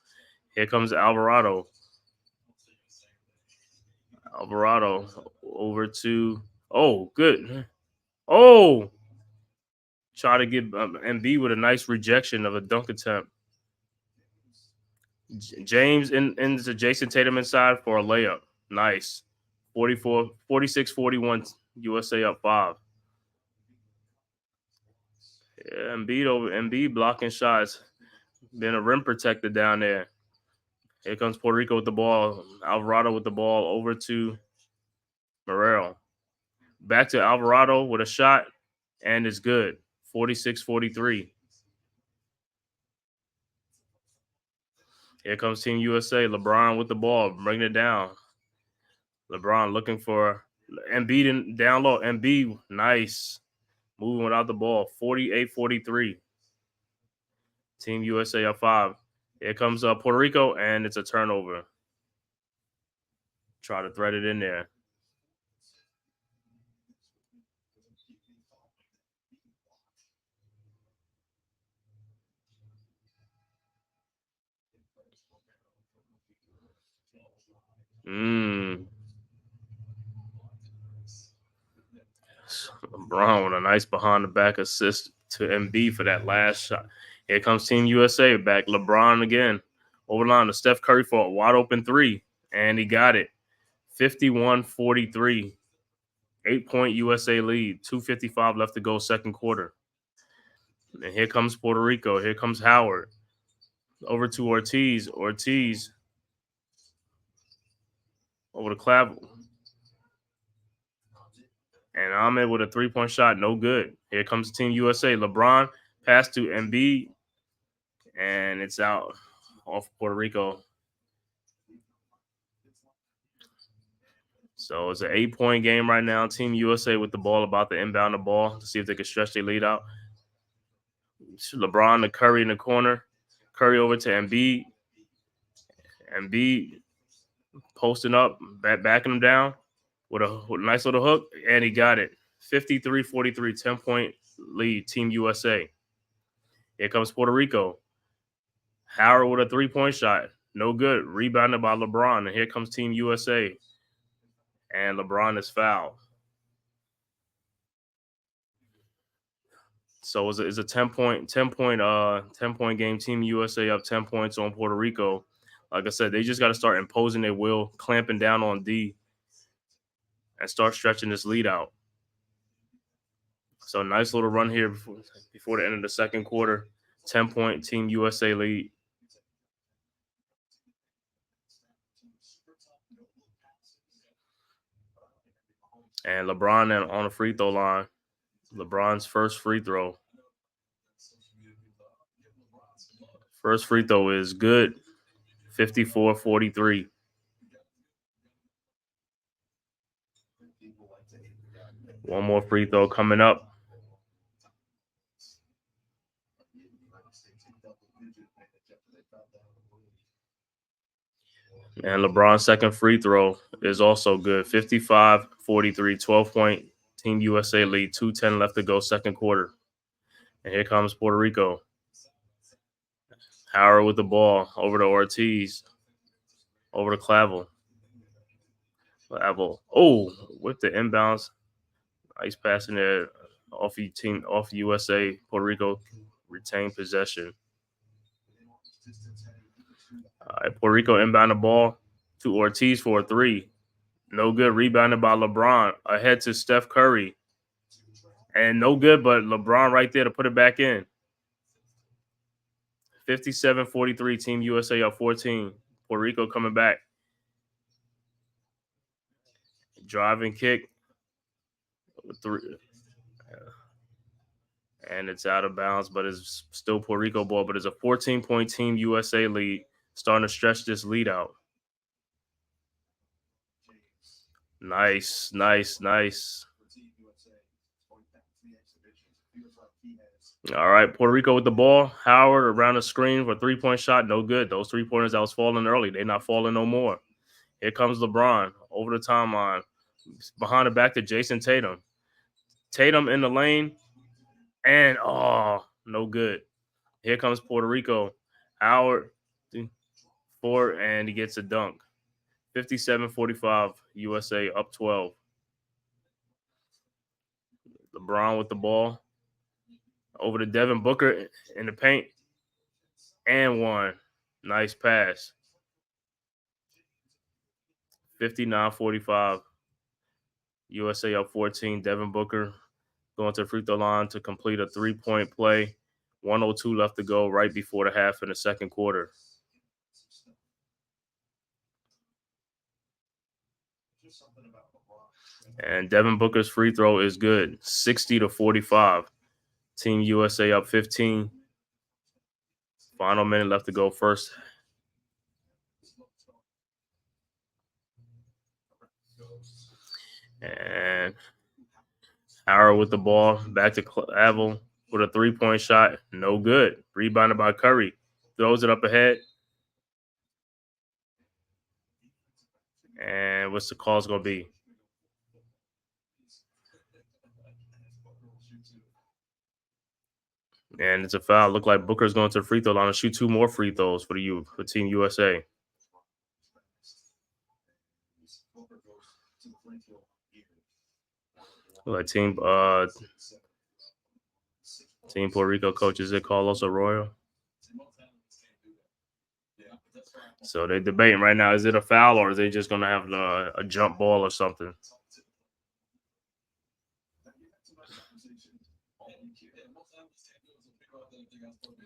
Here comes Alvarado. Alvarado over to good. Oh, try to get Embiid with a nice rejection of a dunk attempt. James into Jason Tatum inside for a layup. Nice. 46-41 USA up 5. Yeah, Embiid blocking shots. Been a rim protector down there. Here comes Puerto Rico with the ball. Alvarado with the ball over to Morrell. Back to Alvarado with a shot, and it's good. 46-43. Here comes Team USA. LeBron with the ball, bringing it down. LeBron looking for Embiid down low. Embiid, nice. Moving without the ball. 48-43. Team USA up 5. Here comes Puerto Rico, and it's a turnover. Try to thread it in there. LeBron with a nice behind the back assist to Embiid for that last shot. Here comes Team USA back. LeBron again. Over the line to Steph Curry for a wide open 3. And he got it. 51-43. 8-point USA lead. 2:55 left to go, second quarter. And here comes Puerto Rico. Here comes Howard. Over to Ortiz. Ortiz over to Clavel. And Ahmed with a 3-point shot. No good. Here comes Team USA. LeBron pass to Embiid. And it's out off Puerto Rico. So it's an 8-point game right now. Team USA with the ball, about to inbound the ball to see if they can stretch their lead out. LeBron to Curry in the corner. Curry over to Embiid. Embiid posting up, backing him down with a nice little hook, and he got it. 53-43, 10-point lead, Team USA. Here comes Puerto Rico. Howard with a 3-point shot. No good. Rebounded by LeBron. And here comes Team USA. And LeBron is fouled. So it's a 10-point game. Team USA up 10 points on Puerto Rico. Like I said, they just got to start imposing their will, clamping down on D, and start stretching this lead out. So nice little run here before the end of the second quarter. 10-point Team USA lead. And LeBron on the free throw line. LeBron's first free throw. First free throw is good. 54-43. One more free throw coming up. And LeBron's second free throw is also good. 55-43, 12-point Team USA lead. 2:10 left to go, second quarter. And here comes Puerto Rico. Howard with the ball over to Ortiz. Over to Clavel. Oh, with the inbounds. Nice passing there off USA. Puerto Rico retained possession. Puerto Rico inbound the ball to Ortiz for a 3. No good. Rebounded by LeBron. Ahead to Steph Curry. And no good, but LeBron right there to put it back in. 57-43, Team USA up 14. Puerto Rico coming back. Driving kick. And it's out of bounds, but it's still Puerto Rico ball. But it's a 14-point Team USA lead, starting to stretch this lead out. Nice. All right, Puerto Rico with the ball. Howard around the screen for a 3-point shot. No good. Those 3-pointers that was falling early, they're not falling no more. Here comes LeBron over the timeline. Behind the back to Jason Tatum. Tatum in the lane. And, no good. Here comes Puerto Rico. Howard, 4, and he gets a dunk. 57-45, USA up 12. LeBron with the ball. Over to Devin Booker in the paint. And one. Nice pass. 59-45. USA up 14. Devin Booker going to the free throw line to complete a 3-point play. 1:02 left to go right before the half in the second quarter. And Devin Booker's free throw is good. 60-45. Team USA up 15. Final minute left to go first. And Howard with the ball. Back to Clavel with a 3-point shot. No good. Rebounded by Curry. Throws it up ahead. And what's the call's going to be? And it's a foul. Look like Booker's going to the free throw line and shoot 2 more free throws for Team USA. Like Team Puerto Rico coach, is it Carlos Arroyo? So they're debating right now, is it a foul or are they just going to have a jump ball or something?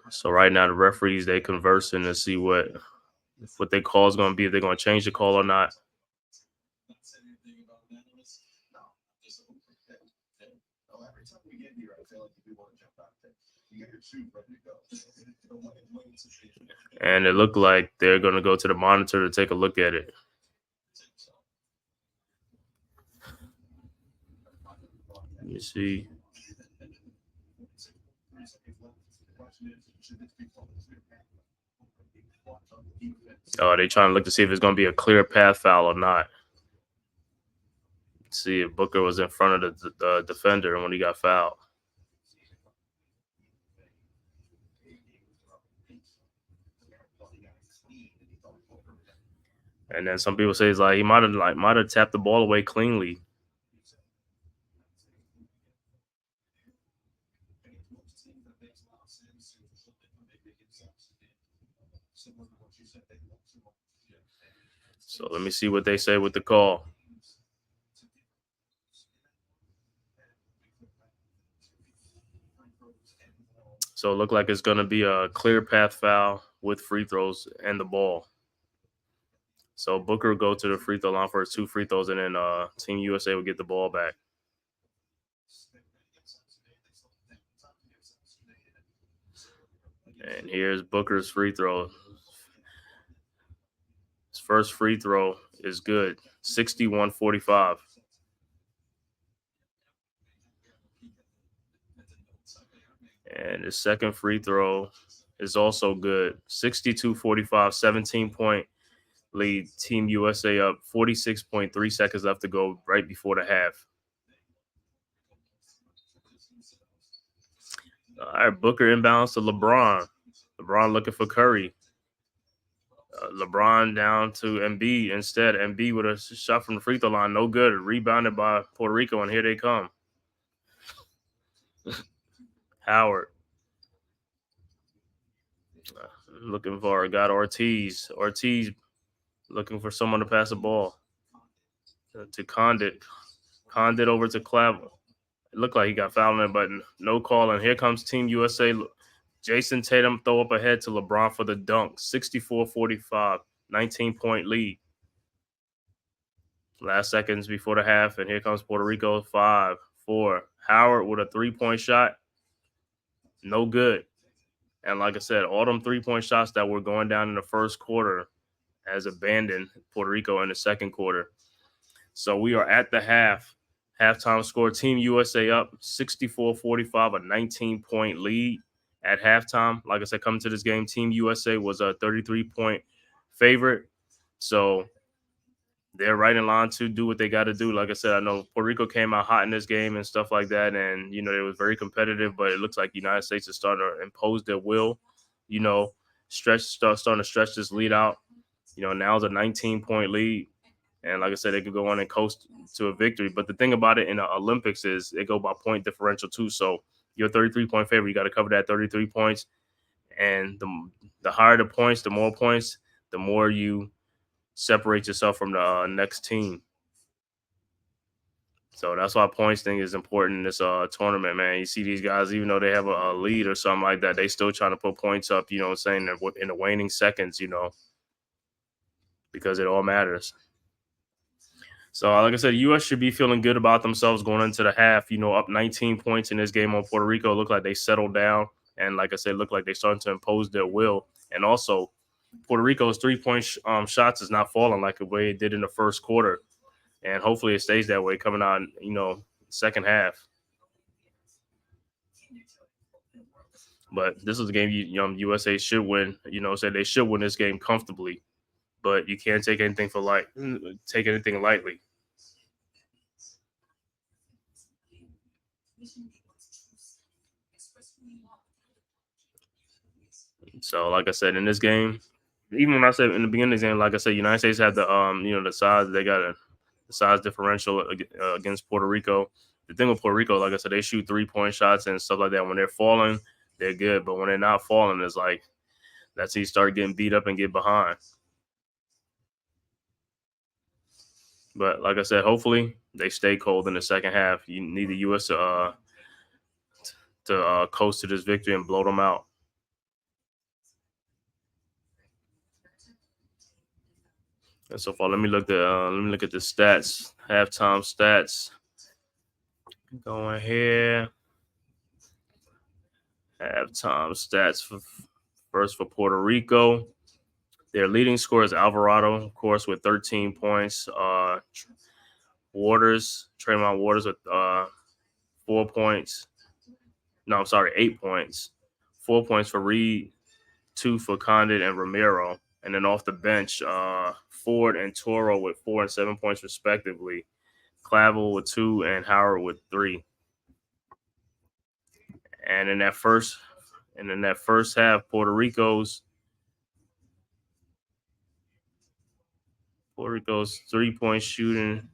So right now the referees, they conversing to see what their call is going to be, if they're going to change the call or not. And it looked like they're going to go to the monitor to take a look at it. Let me see. Oh, they're trying to look to see if it's going to be a clear path foul or not. Let's see if Booker was in front of the defender when he got fouled. And then some people say it's like he might have tapped the ball away cleanly. So let me see what they say with the call. So it looked like it's going to be a clear path foul with free throws and the ball. So Booker will go to the free throw line for his 2 free throws, and then Team USA will get the ball back. And here's Booker's free throw. His first free throw is good, 61-45. And his second free throw is also good, 62-45, 17-point lead. Team USA up, 46.3 seconds left to go right before the half. All right, Booker inbounds to LeBron. LeBron looking for Curry. LeBron down to Embiid instead. Embiid with a shot from the free throw line. No good. Rebounded by Puerto Rico, and here they come. Howard. Looking for a guy, Ortiz. Ortiz looking for someone to pass the ball. To Condit. Condit over to Clavel. It looked like he got fouled in, but no call. And here comes Team USA. Jason Tatum throw up ahead to LeBron for the dunk. 64-45. 19-point lead. Last seconds before the half, and here comes Puerto Rico. 5, 4. Howard with a 3-point shot. No good. And like I said, all them 3-point shots that were going down in the first quarter has abandoned Puerto Rico in the second quarter. So we are at the half. Halftime score, Team USA up 64-45, a 19-point lead at halftime. Like I said, coming to this game, Team USA was a 33-point favorite. So they're right in line to do what they got to do. Like I said, I know Puerto Rico came out hot in this game and stuff like that. And, it was very competitive, but it looks like the United States is starting to impose their will, starting to stretch this lead out. Now it's a 19-point lead. And like I said, they could go on and coast to a victory. But the thing about it in the Olympics is they go by point differential too. So you're a 33-point favorite. You got to cover that 33 points. And the higher the points, the more points, the more you separate yourself from the next team. So that's why points thing is important in this tournament, man. You see these guys, even though they have a lead or something like that, they still trying to put points up, saying in the waning seconds, because it all matters. So, like I said, the U.S. should be feeling good about themselves going into the half, up 19 points in this game on Puerto Rico. Look like they settled down. And like I said, look like they're starting to impose their will. And also, Puerto Rico's 3-point shots is not falling like the way it did in the first quarter. And hopefully it stays that way coming out, second half. But this is a game USA should win. Said they should win this game comfortably. But you can't take anything lightly. So, like I said, in this game, even when I said in the beginning of the game, like I said, United States had the the size. They got the size differential against Puerto Rico. The thing with Puerto Rico, like I said, they shoot 3-point shots and stuff like that. When they're falling, they're good, but when they're not falling, it's like that's how you start getting beat up and get behind. But like I said, hopefully they stay cold in the second half. You need the U.S. to coast to this victory and blow them out. And so far, let me look at the stats, halftime stats. Going here, halftime stats first for Puerto Rico. Their leading scorer is Alvarado, of course, with 13 points. Tremont Waters with 4 points. No, I'm sorry, 8 points. 4 points for Reed, 2 for Condit and Romero. And then off the bench, Ford and Toro with 4 and 7 points respectively. Clavel with 2 and Howard with 3. And in that first half, Puerto Rico's 3-point shooting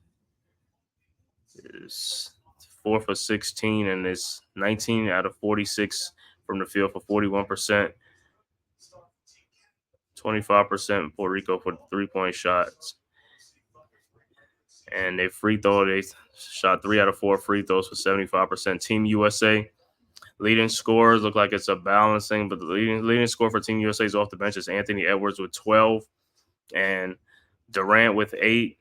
is 4 for 16, and it's 19 out of 46 from the field for 41%. 25% Puerto Rico for 3-point shots. And they shot 3 out of 4 free throws for 75%. Team USA, leading scorers look like it's a balancing, but the leading scorer for Team USA is off the bench is Anthony Edwards with 12, and Durant with 8,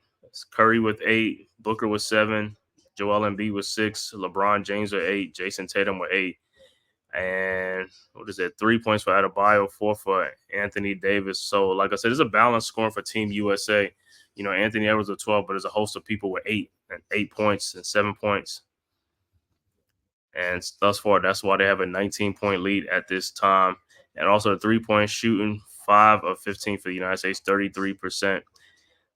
Curry with 8, Booker with 7, Joel Embiid with 6, LeBron James with 8, Jason Tatum with 8. And 3 points for Adebayo, 4 for Anthony Davis. So, like I said, it's a balanced scoring for Team USA. Anthony Edwards with 12, but there's a host of people with 8 points and 7 points. And thus far, that's why they have a 19-point lead at this time. And also the 3-point shooting, 5 of 15 for the United States, 33%.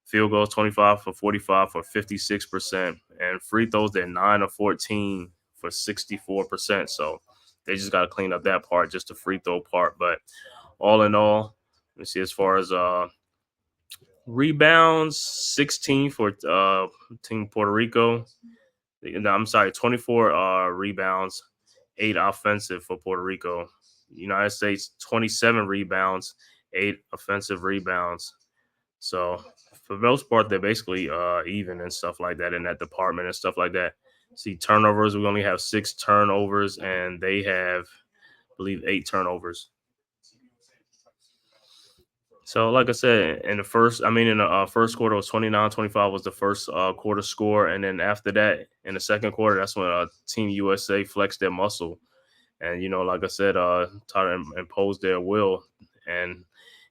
Field goals, 25 for 45 for 56%. And free throws, they're 9 of 14 for 64%. So they just got to clean up that part, just the free throw part. But all in all, let me see as far as rebounds, 16 for Team Puerto Rico. I'm sorry, 24 rebounds, 8 offensive for Puerto Rico. United States, 27 rebounds, 8 offensive rebounds. So for the most part, they're basically even and stuff like that in that department and stuff like that. See, turnovers, we only have 6 turnovers, and they have, I believe, 8 turnovers. So, like I said, in the first quarter was 29-25 was the first quarter score. And then after that, in the second quarter, that's when Team USA flexed their muscle. And, like I said, try to impose their will. And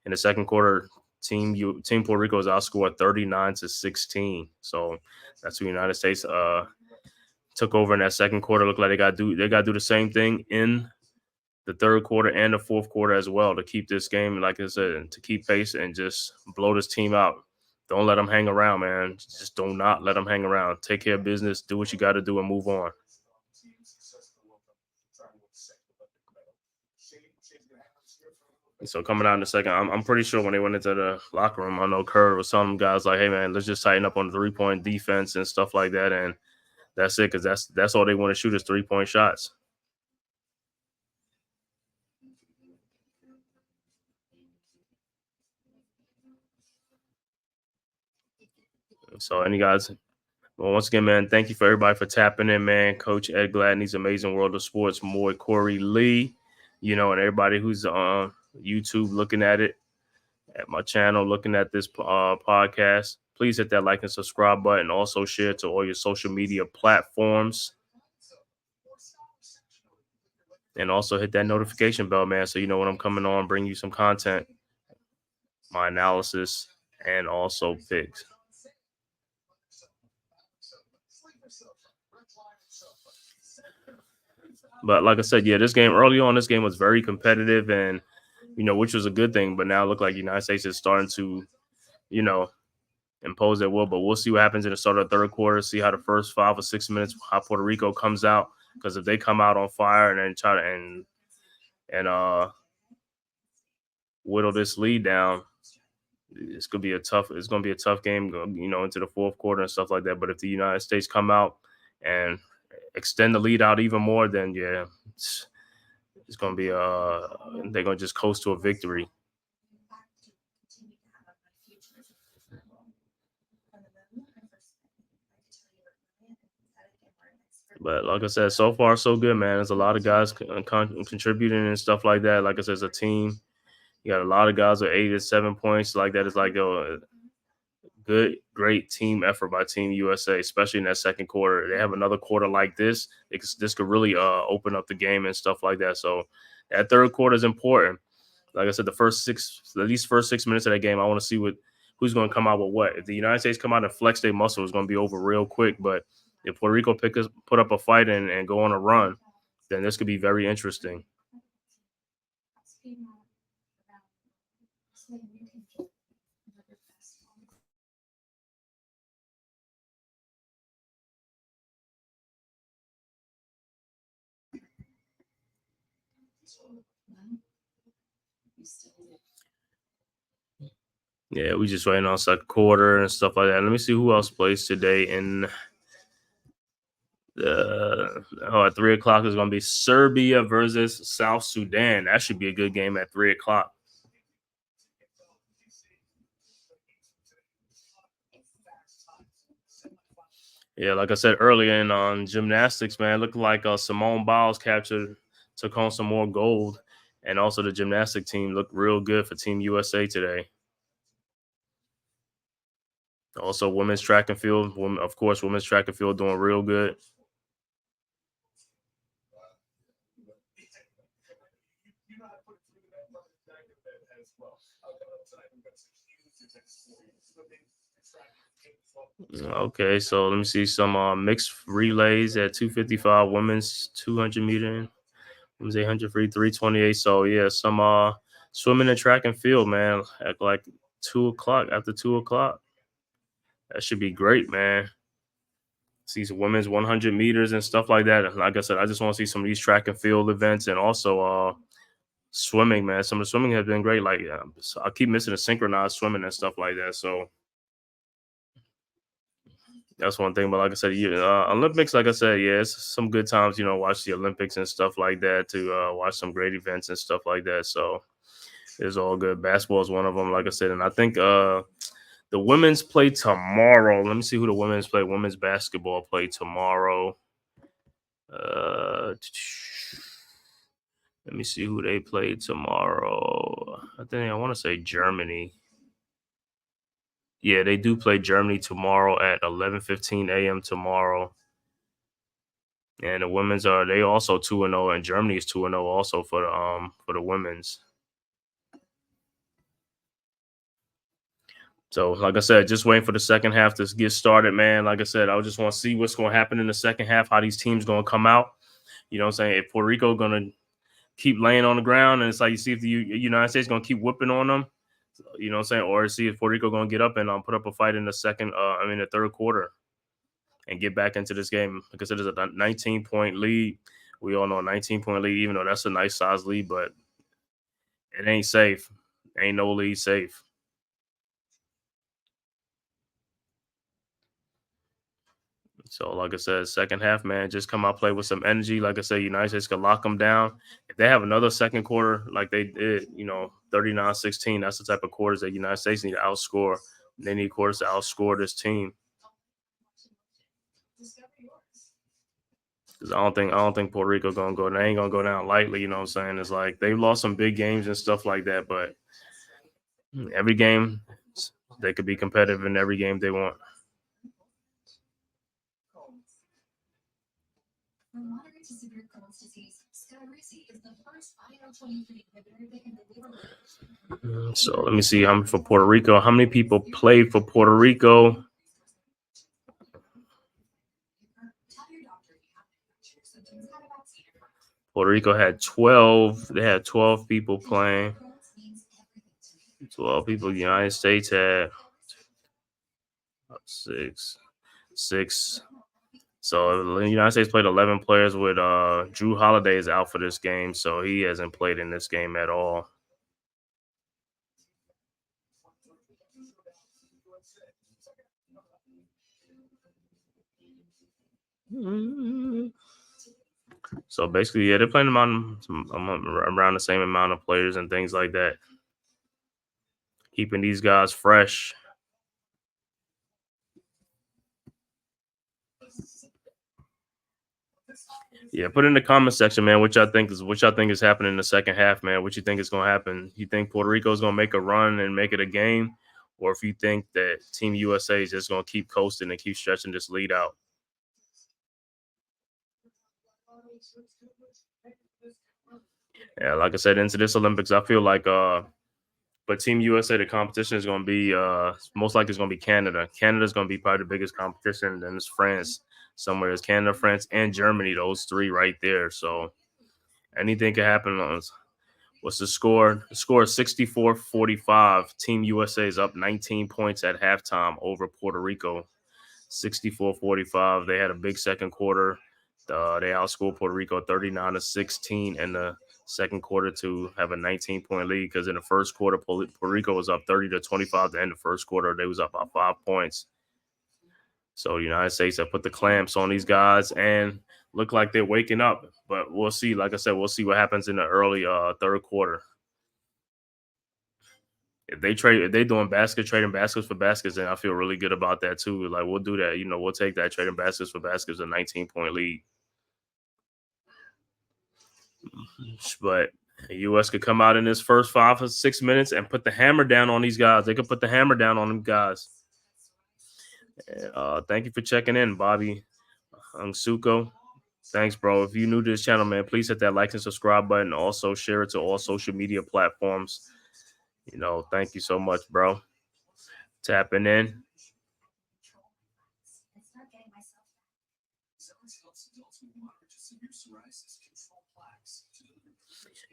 in the second quarter, Team Puerto Rico was outscored 39-16. So that's when the United States took over in that second quarter. Looked like they got to do the same thing in the third quarter and the fourth quarter as well to keep this game, like I said, to keep pace and just blow this team out. Don't let them hang around, man. Just do not let them hang around. Take care of business, do what you got to do, and move on. So coming out in a second, I'm pretty sure when they went into the locker room, I know Kerr was telling them guys like, "Hey man, let's just tighten up on the 3-point defense and stuff like that," and that's it, because that's all they want to shoot is 3-point shots. So any guys, well, once again, man, thank you for everybody for tapping in, man. Coach Ed Gladney's Amazing World of Sports, Moy Corey Lee, and everybody who's on YouTube looking at it, at my channel, looking at this podcast. Please hit that like and subscribe button. Also share to all your social media platforms. And also hit that notification bell, man, so you know when I'm coming on, bring you some content, my analysis, and also picks. But like I said, yeah, this game was very competitive, and which was a good thing. But now it looked like the United States is starting to, impose their will. But we'll see what happens in the start of the third quarter. See how the first 5 or 6 minutes, how Puerto Rico comes out. Because if they come out on fire and then try to and whittle this lead down, it's gonna be a tough game, into the fourth quarter and stuff like that. But if the United States come out and extend the lead out even more, then yeah, it's gonna be they're gonna just coast to a victory. But like I said, so far so good, man. There's a lot of guys contributing and stuff like that. Like I said, as a team, you got a lot of guys with 8 to 7 points like that. It's like a great team effort by Team USA, especially in that second quarter. They have another quarter like this. This could really open up the game and stuff like that. So that third quarter is important. Like I said, at least first 6 minutes of that game, I want to see who's going to come out with what. If the United States come out and flex their muscle, it's going to be over real quick. But if Puerto Rico put up a fight and go on a run, then this could be very interesting. Yeah, we just waiting on second quarter and stuff like that. Let me see who else plays today. At 3:00 is going to be Serbia versus South Sudan. That should be a good game at 3:00. Yeah, like I said earlier on gymnastics, man, looked like Simone Biles took home some more gold, and also the gymnastic team looked real good for Team USA today. Also, women's track and field, women's track and field doing real good. Okay, so let me see some mixed relays at 255, women's 200 meter, women's 800 free 328. So yeah, some swimming and track and field, man, at like 2:00 after 2:00. That should be great, man. See some women's 100 meters and stuff like that. And like I said, I just want to see some of these track and field events, and also swimming, man. Some of the swimming has been great. Like I keep missing the synchronized swimming and stuff like that. So that's one thing. But like I said, Olympics, like I said, yeah, it's some good times, watch the Olympics and stuff like that, to watch some great events and stuff like that. So it's all good. Basketball is one of them, like I said. And I think the women's play tomorrow. Let me see who the women's play. Women's basketball play tomorrow. Let me see who they play tomorrow. I want to say Germany. Yeah, they do play Germany tomorrow at 11:15 a.m. tomorrow. And the women's are they also 2-0, and Germany is 2-0 also for the women's. So, like I said, just waiting for the second half to get started, man. Like I said, I just want to see what's going to happen in the second half, how these teams going to come out. You know what I'm saying? If Puerto Rico going to keep laying on the ground, and it's like you see if the United States going to keep whipping on them, you know what I'm saying? Or see if Puerto Rico going to get up and put up a fight in the third quarter and get back into this game because it is a 19-point lead. We all know a 19-point lead, even though that's a nice size lead, but it ain't safe. Ain't no lead safe. So, like I said, second half, man, just come out, play with some energy. Like I said, United States can lock them down. If they have another second quarter like they did, 39-16, that's the type of quarters that United States need to outscore. They need quarters to outscore this team. Because I don't think Puerto Rico gonna go. They ain't gonna go down lightly. You know what I'm saying? It's like they've lost some big games and stuff like that, but every game they could be competitive in every game they want. So let me see how many for Puerto Rico. How many people played for Puerto Rico? Puerto Rico had 12. They had 12 people playing. 12 people. The United States had six. So the United States played 11 players with Drew Holiday is out for this game, so he hasn't played in this game at all. So basically, yeah, they're playing around the same amount of players and things like that, keeping these guys fresh. Yeah, put in the comment section, man. What y'all think is happening in the second half, man. What you think is gonna happen? You think Puerto Rico is gonna make a run and make it a game, or if you think that Team USA is just gonna keep coasting and keep stretching this lead out? Yeah, like I said, into this Olympics, I feel like but Team USA, the competition is going to be most likely it's going to be Canada. Canada's going to be probably the biggest competition. Then it's France. Somewhere is Canada, France, and Germany. Those three right there. So anything can happen. What's the score? The score is 64-45. Team USA is up 19 points at halftime over Puerto Rico. 64-45. They had a big second quarter. They outscored Puerto Rico 39-16 in the second quarter to have a 19-point lead, because in the first quarter, Puerto Rico was up 30-25. The end of the first quarter, they was up by 5 points. So the United States have put the clamps on these guys and look like they're waking up. But we'll see. Like I said, we'll see what happens in the early third quarter. If they doing trading baskets for baskets, then I feel really good about that too. Like we'll do that. We'll take that trading baskets for baskets, a 19-point lead. But the U.S. could come out in this first 5 or 6 minutes and put the hammer down on these guys. They could put the hammer down on them guys. Thank you for checking in, Bobby Suko. Thanks, bro. If you're new to this channel, man, please hit that like and subscribe button. Also, share it to all social media platforms. Thank you so much, bro. Tapping in.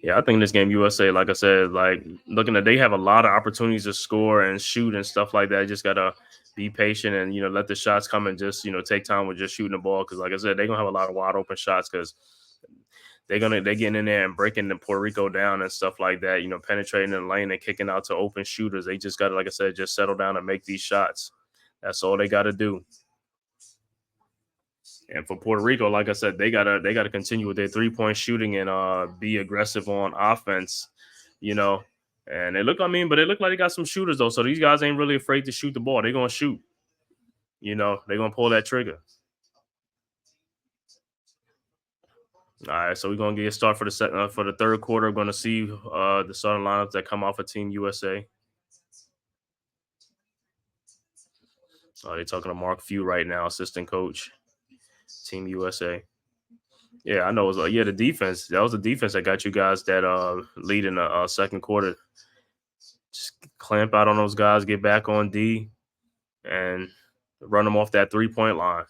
Yeah, I think this game, USA, like I said, looking at, they have a lot of opportunities to score and shoot and stuff like that. Just gotta be patient and let the shots come and just take time with just shooting the ball. Because like I said, they're gonna have a lot of wide open shots because they're getting in there and breaking the Puerto Rico down and stuff like that. Penetrating in the lane and kicking out to open shooters. They just gotta, like I said, just settle down and make these shots. That's all they gotta do. And for Puerto Rico, like I said, they gotta continue with their 3-point shooting and be aggressive on offense, And they look like they got some shooters though. So these guys ain't really afraid to shoot the ball. They're gonna shoot. They're gonna pull that trigger. All right, so we're gonna get a start for the third quarter. We're gonna see the starting lineups that come off of Team USA. Oh, they're talking to Mark Few right now, assistant coach, Team USA. Yeah, I know. It was, the defense. That was the defense that got you guys that lead in the second quarter. Just clamp out on those guys, get back on D, and run them off that 3-point line.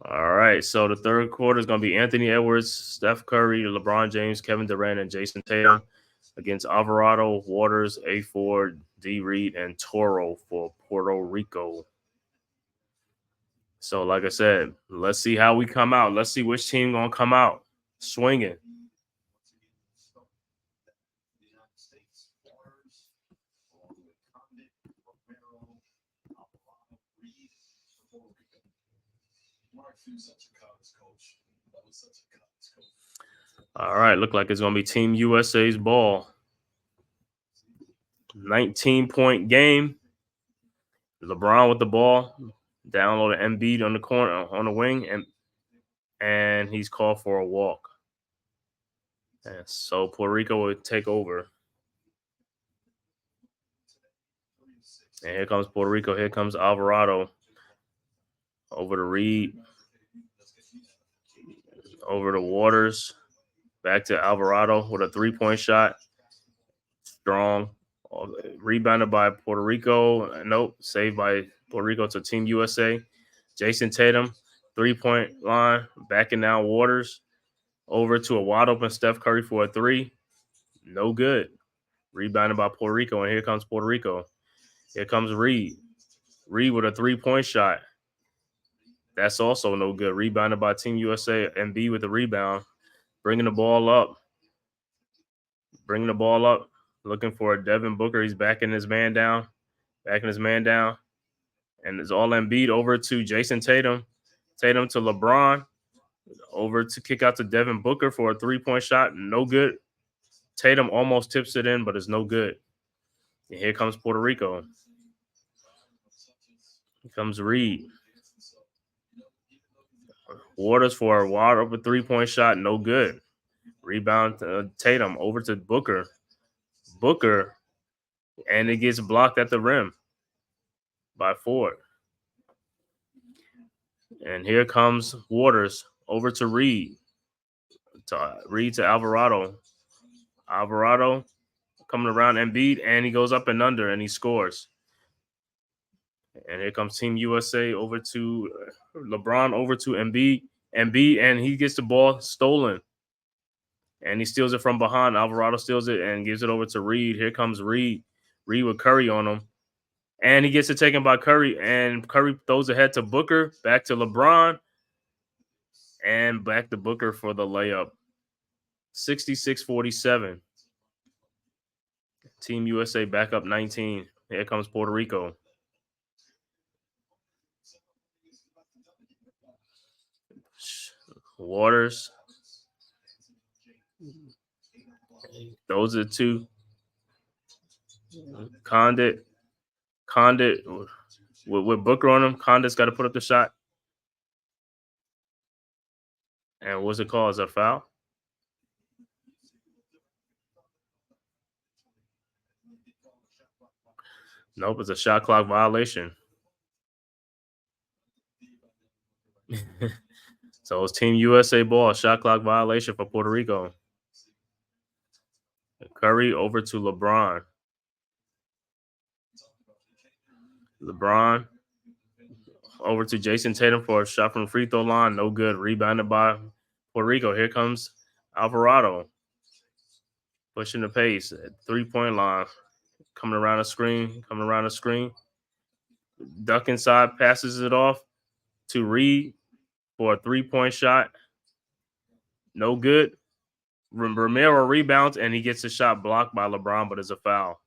All right, so the third quarter is going to be Anthony Edwards, Steph Curry, LeBron James, Kevin Durant, and Jason Tatum against Alvarado, Waters, A. Ford, D. Reed, and Toro for Puerto Rico. So, like I said, let's see how we come out. Let's see which team going to come out swinging. All right, look like it's going to be Team USA's ball. 19-point game. LeBron with the ball. Download an Embiid on the corner, on the wing, and he's called for a walk. And so Puerto Rico will take over. And here comes Puerto Rico. Here comes Alvarado. Over to Reed. Over to Waters. Back to Alvarado with a 3-point shot. Strong. Rebounded by Puerto Rico. Nope. Saved by Puerto Rico to Team USA. Jason Tatum. 3-point line. Backing down Waters. Over to a wide open Steph Curry for a 3. No good. Rebounded by Puerto Rico. And here comes Puerto Rico. Here comes Reed. Reed with a 3-point shot. That's also no good. Rebounded by Team USA. Embiid with the rebound. Bringing the ball up. Looking for Devin Booker. He's backing his man down. And it's all Embiid over to Jason Tatum. Tatum to LeBron. Over to kick out to Devin Booker for a 3-point shot. No good. Tatum almost tips it in, but it's no good. And here comes Puerto Rico. Here comes Reed. Waters for a wide open 3-point shot. No good. Rebound to Tatum. Over to Booker. And it gets blocked at the rim by Ford. And here comes Waters. Over to Reed. Reed to Alvarado. Alvarado coming around Embiid, and he goes up and under, and he scores. And here comes Team USA over to LeBron, over to Embiid, and he gets the ball stolen. And he steals it from behind. Alvarado steals it and gives it over to Reed. Here comes Reed. Reed with Curry on him. And he gets it taken by Curry. And Curry throws ahead to Booker. Back to LeBron. And back to Booker for the layup. 66-47. Team USA back up 19. Here comes Puerto Rico. Waters. Those are two. Condit with Booker on him. Condit's got to put up the shot. And what's it called? Is that a foul? Nope, it's a shot clock violation. So it's Team USA ball, shot clock violation for Puerto Rico. Curry over to LeBron. LeBron over to Jason Tatum for a shot from the free throw line. No good. Rebounded by Puerto Rico. Here comes Alvarado. Pushing the pace. 3-point line. Coming around the screen. Duck inside, passes it off to Reed for a 3-point shot. No good. Romero rebounds, and he gets a shot blocked by LeBron, but it's a foul.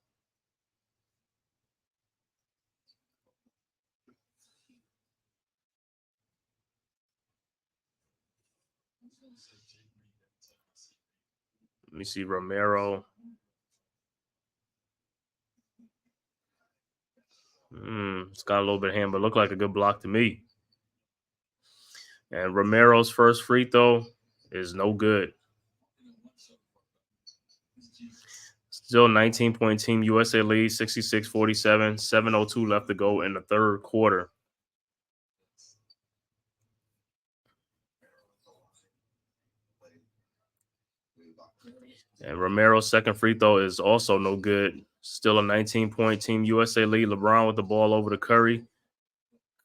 Let me see Romero. It's got a little bit of hand, but looked like a good block to me. And Romero's first free throw is no good. Still 19-point Team USA lead, 66-47, 7:02 left to go in the third quarter. And Romero's second free throw is also no good. Still a 19-point Team USA lead. LeBron with the ball over to Curry.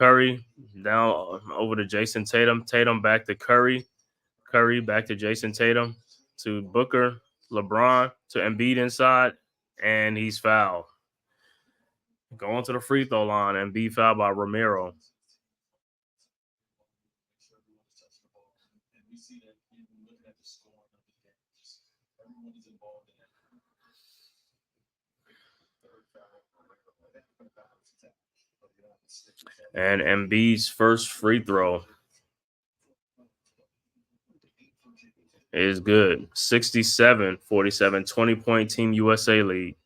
Curry down over to Jason Tatum. Tatum back to Curry. Curry back to Jason Tatum to Booker. LeBron to Embiid inside, and he's fouled. Going to the free throw line, Embiid fouled by Romero. And Embiid's first free throw is good. 67-47, 20-point Team USA lead.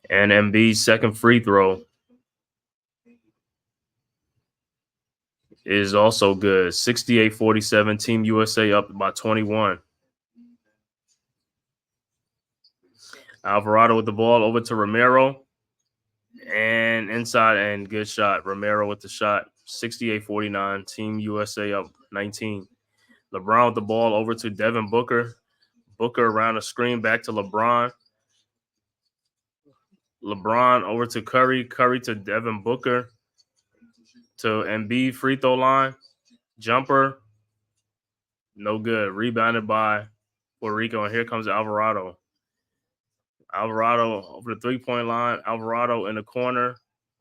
And Embiid's second free throw is also good. 68-47, Team USA up by 21. Alvarado with the ball over to Romero. And inside and good shot. Romero with the shot. 68-49, Team USA up 19. LeBron with the ball over to Devin Booker. Booker around the screen back to LeBron. LeBron over to Curry. Curry to Devin Booker. To Embiid free throw line. Jumper. No good. Rebounded by Puerto Rico. And here comes Alvarado. Alvarado over the three-point line. Alvarado in the corner.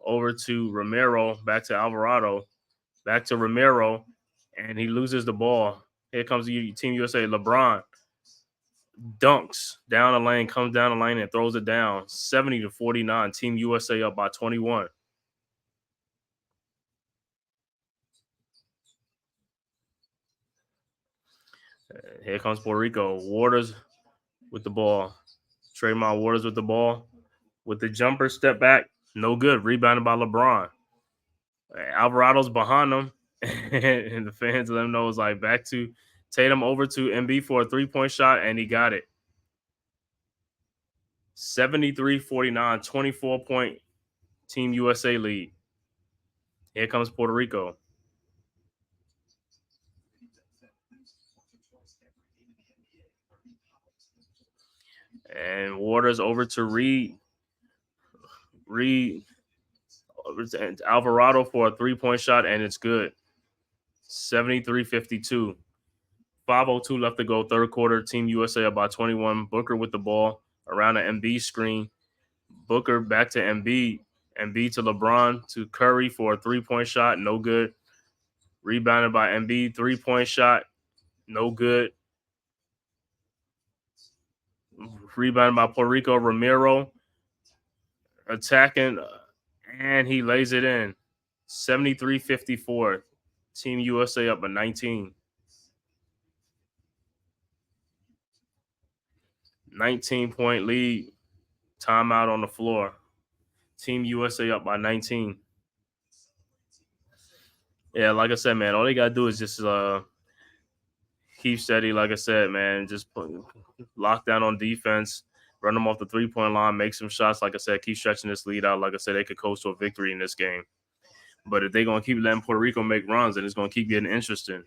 Over to Romero. Back to Alvarado. Back to Romero. And he loses the ball. Here comes Team USA. LeBron dunks down the lane, comes down the lane and throws it down. 70-49. Team USA up by 21. Here comes Puerto Rico. Waters with the ball. Tremont Waters with the ball. With the jumper, step back. No good. Rebounded by LeBron. Alvarado's behind him. And the fans let him know it's like back to Tatum over to Embiid for a three-point shot, and he got it. 73-49, 24-point Team USA lead. Here comes Puerto Rico. And Waters over to Reed. Alvarado for a three-point shot, and it's good. 73-52. 5:02 left to go, third quarter. Team USA up by 21. Booker with the ball around the Embiid screen. Booker back to Embiid. Embiid to LeBron to Curry for a three-point shot. No good. Rebounded by Embiid. Three-point shot. No good. Rebounded by Puerto Rico. Romero attacking, and he lays it in. 73-54. Team USA up by 19. 19-point lead. Timeout on the floor. Team USA up by 19. Yeah, like I said, man, all they got to do is just keep steady. Like I said, man, just lock down on defense, run them off the three-point line, make some shots. Like I said, keep stretching this lead out. Like I said, they could coast to a victory in this game. But if they're going to keep letting Puerto Rico make runs, then it's going to keep getting interesting.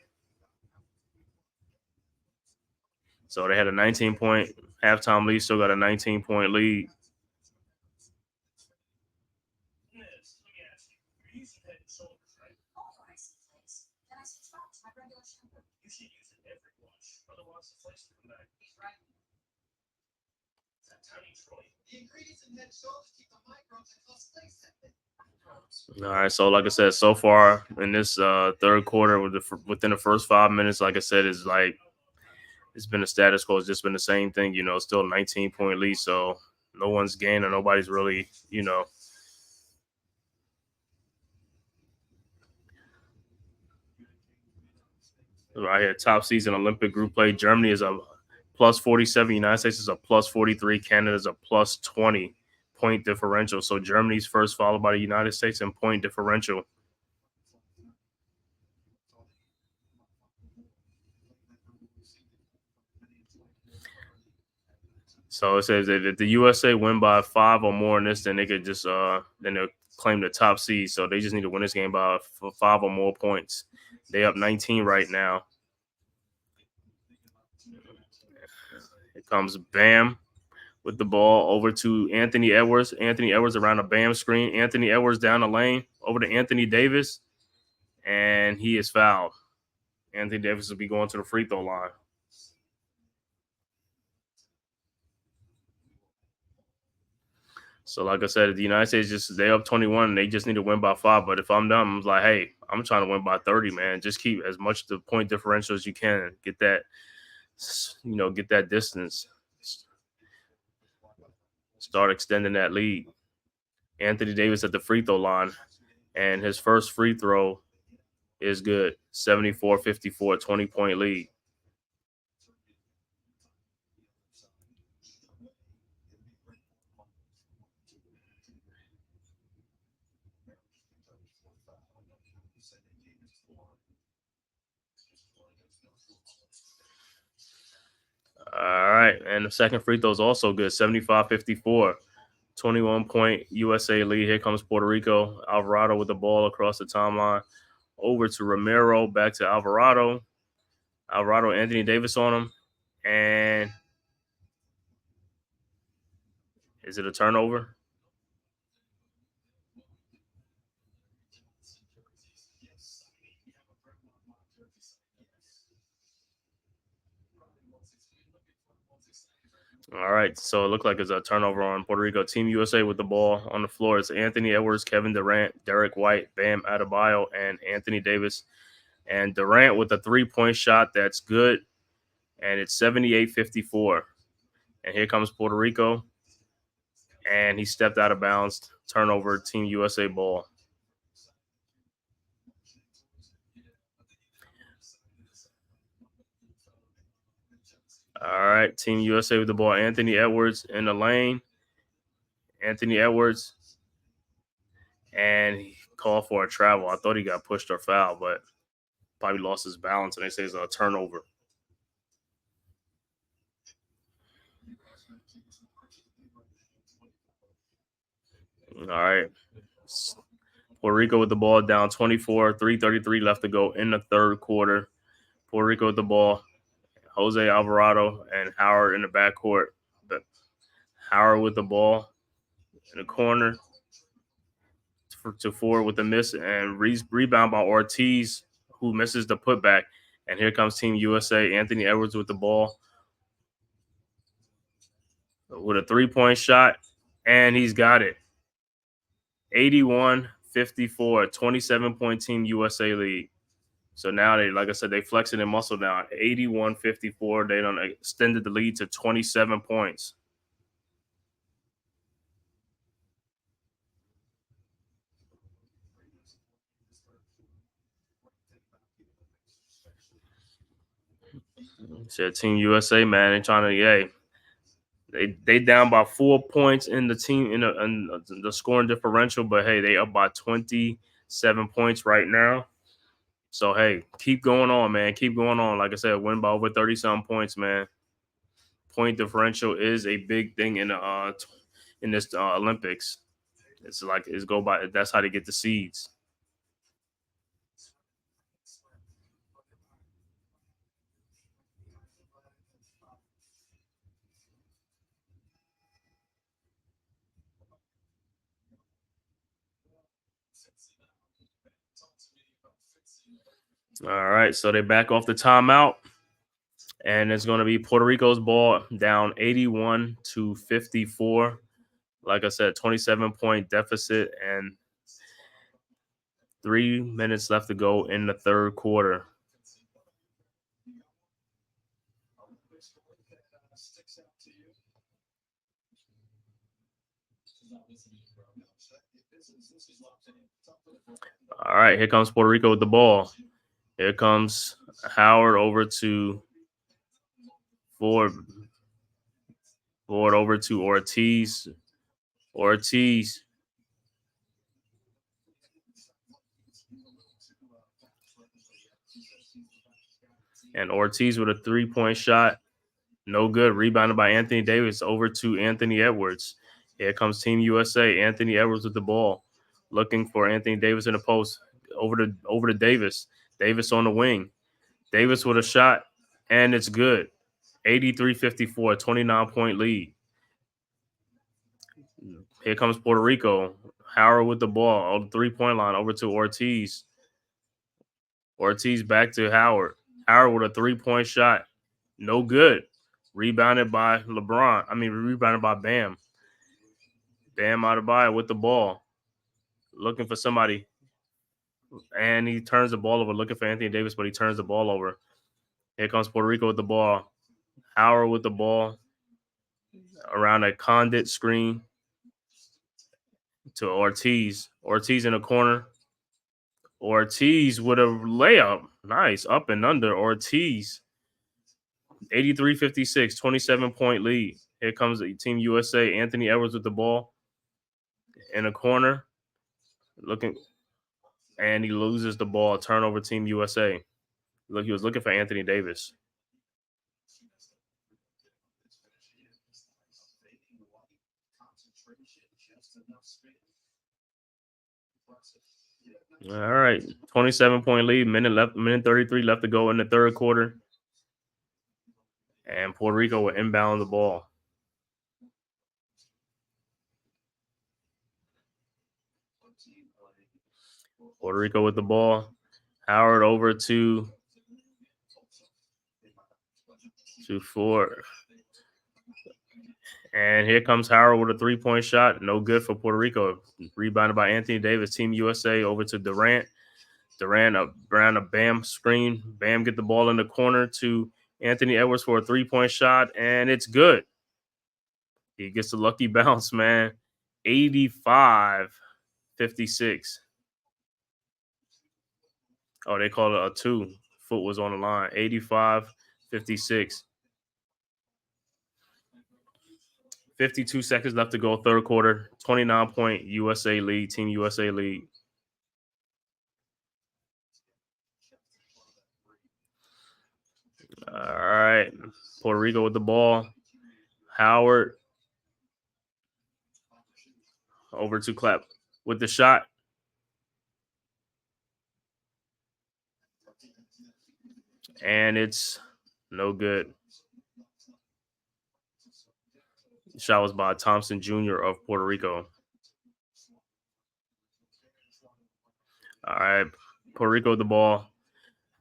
So they had a 19-point halftime lead, still got a 19-point lead. All right, so like I said, so far in this third quarter, within the first 5 minutes, like I said, it's been a status quo. It's just been the same thing, still a 19-point lead. So no one's gained or nobody's really, right here, top season Olympic group play. Germany is up plus 47. United States is a plus 43. Canada's a plus 20 point differential. So Germany's first, followed by the United States in point differential. So it says that if the USA win by 5 or more in this, then they could just then they'll claim the top seed. So they just need to win this game by 5 or more points. They up 19 right now. Here comes Bam with the ball over to Anthony Edwards. Anthony Edwards around a Bam screen. Anthony Edwards down the lane over to Anthony Davis, and he is fouled. Anthony Davis will be going to the free throw line. So, like I said, the United States they up 21, and they just need to win by 5. But if I'm them, I'm like, hey, I'm trying to win by 30, man. Just keep as much of the point differential as you can. Get that, get that distance. Start extending that lead. Anthony Davis at the free throw line, and his first free throw is good. 74-54, 20-point lead. All right, and the second free throw is also good. 75-54, 21-point USA lead. Here comes Puerto Rico. Alvarado with the ball across the timeline. Over to Romero, back to Alvarado. Alvarado, Anthony Davis on him. And is it a turnover? All right, so it looked like it's a turnover on Puerto Rico. Team USA with the ball on the floor. It's Anthony Edwards, Kevin Durant, Derek White, Bam Adebayo, and Anthony Davis. And Durant with a three-point shot that's good, and it's 78-54. And here comes Puerto Rico, and he stepped out of bounds. Turnover, Team USA ball. All right, Team USA with the ball. Anthony Edwards in the lane. Anthony Edwards, and he called for a travel. I thought he got pushed or fouled, but probably lost his balance, and they say it's a turnover. All right. Puerto Rico with the ball down 24, 3:33 left to go in the third quarter. Puerto Rico with the ball. Jose Alvarado and Howard in the backcourt. Howard with the ball in the corner to forward with the miss and rebound by Ortiz, who misses the putback. And here comes Team USA. Anthony Edwards with the ball with a three-point shot, and he's got it. 81-54, 27-point Team USA lead. So now they, like I said, they flexing their muscle now. 81-54. They done extended the lead to 27 points. So Team USA, man, they're trying to, they down by 4 points in the team in the scoring differential, but hey, they up by 27 points right now. So hey, keep going on, man. Keep going on. Like I said, win by over 30-some points, man. Point differential is a big thing in this Olympics. It's like it's go by. That's how they get the seeds. All right, so they back off the timeout, and it's going to be Puerto Rico's ball down 81-54. Like I said, 27-point deficit and 3 minutes left to go in the third quarter. All right, here comes Puerto Rico with the ball. Here comes Howard over to Forward over to Ortiz. Ortiz. And Ortiz with a 3-point shot. No good. Rebounded by Anthony Davis over to Anthony Edwards. Here comes Team USA. Anthony Edwards with the ball. Looking for Anthony Davis in the post. Over to Davis. Davis on the wing. Davis with a shot. And it's good. 83-54, 29-point lead. Here comes Puerto Rico. Howard with the ball on the 3-point line over to Ortiz. Ortiz back to Howard. Howard with a 3-point shot. No good. Rebounded by rebounded by Bam. Bam Adebayo with the ball. Looking for somebody. And he turns the ball over. Looking for Anthony Davis, but he turns the ball over. Here comes Puerto Rico with the ball. Howard with the ball. Around a conduit screen to Ortiz. Ortiz in the corner. Ortiz with a layup. Nice. Up and under. Ortiz. 83-56, 27-point lead. Here comes Team USA. Anthony Edwards with the ball in the corner. And he loses the ball. Turnover, Team USA. Look, he was looking for Anthony Davis. All right, 27-point lead. Minute 33 left to go in the third quarter. And Puerto Rico will inbound the ball. Puerto Rico with the ball. Howard over to Ford. And here comes Howard with a 3-point shot. No good for Puerto Rico. Rebounded by Anthony Davis. Team USA over to Durant. Durant around a Bam screen. Bam get the ball in the corner to Anthony Edwards for a 3-point shot. And it's good. He gets a lucky bounce, man. 85-56. Oh, they called it a 2. Foot was on the line. 85-56. 52 seconds left to go, third quarter. 29-point USA lead, Team USA lead. All right. Puerto Rico with the ball. Howard over to Clapp with the shot. And it's no good. The shot was by Thompson Jr. of Puerto Rico. All right. Puerto Rico with the ball.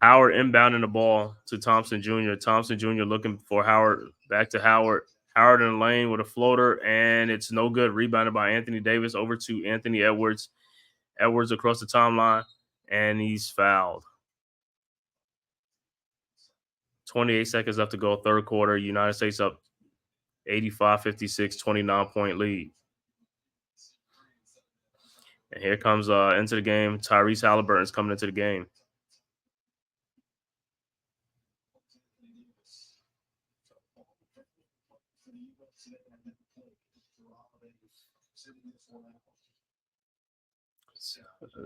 Howard inbounding the ball to Thompson Jr. Thompson Jr. looking for Howard. Back to Howard. Howard in the lane with a floater, and it's no good. Rebounded by Anthony Davis over to Anthony Edwards. Edwards across the timeline, and he's fouled. 28 seconds left to go, third quarter. United States up 85-56, 29-point lead. And here comes into the game, Tyrese Halliburton's coming into the game.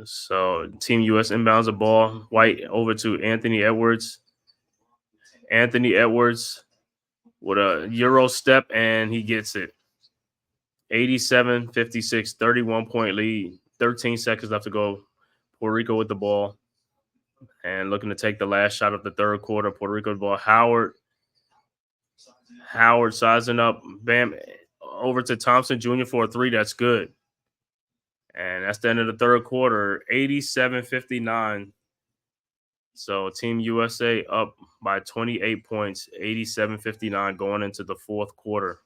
So Team US inbounds the ball. White over to Anthony Edwards. Anthony Edwards with a Euro step, and he gets it. 87-56, 31-point lead. 13 seconds left to go. Puerto Rico with the ball. And looking to take the last shot of the third quarter. Puerto Rico with the ball. Howard sizing up. Bam. Over to Thompson Jr. for a 3. That's good. And that's the end of the third quarter. 87-59. So Team USA up by 28 points. 87-59 going into the fourth quarter.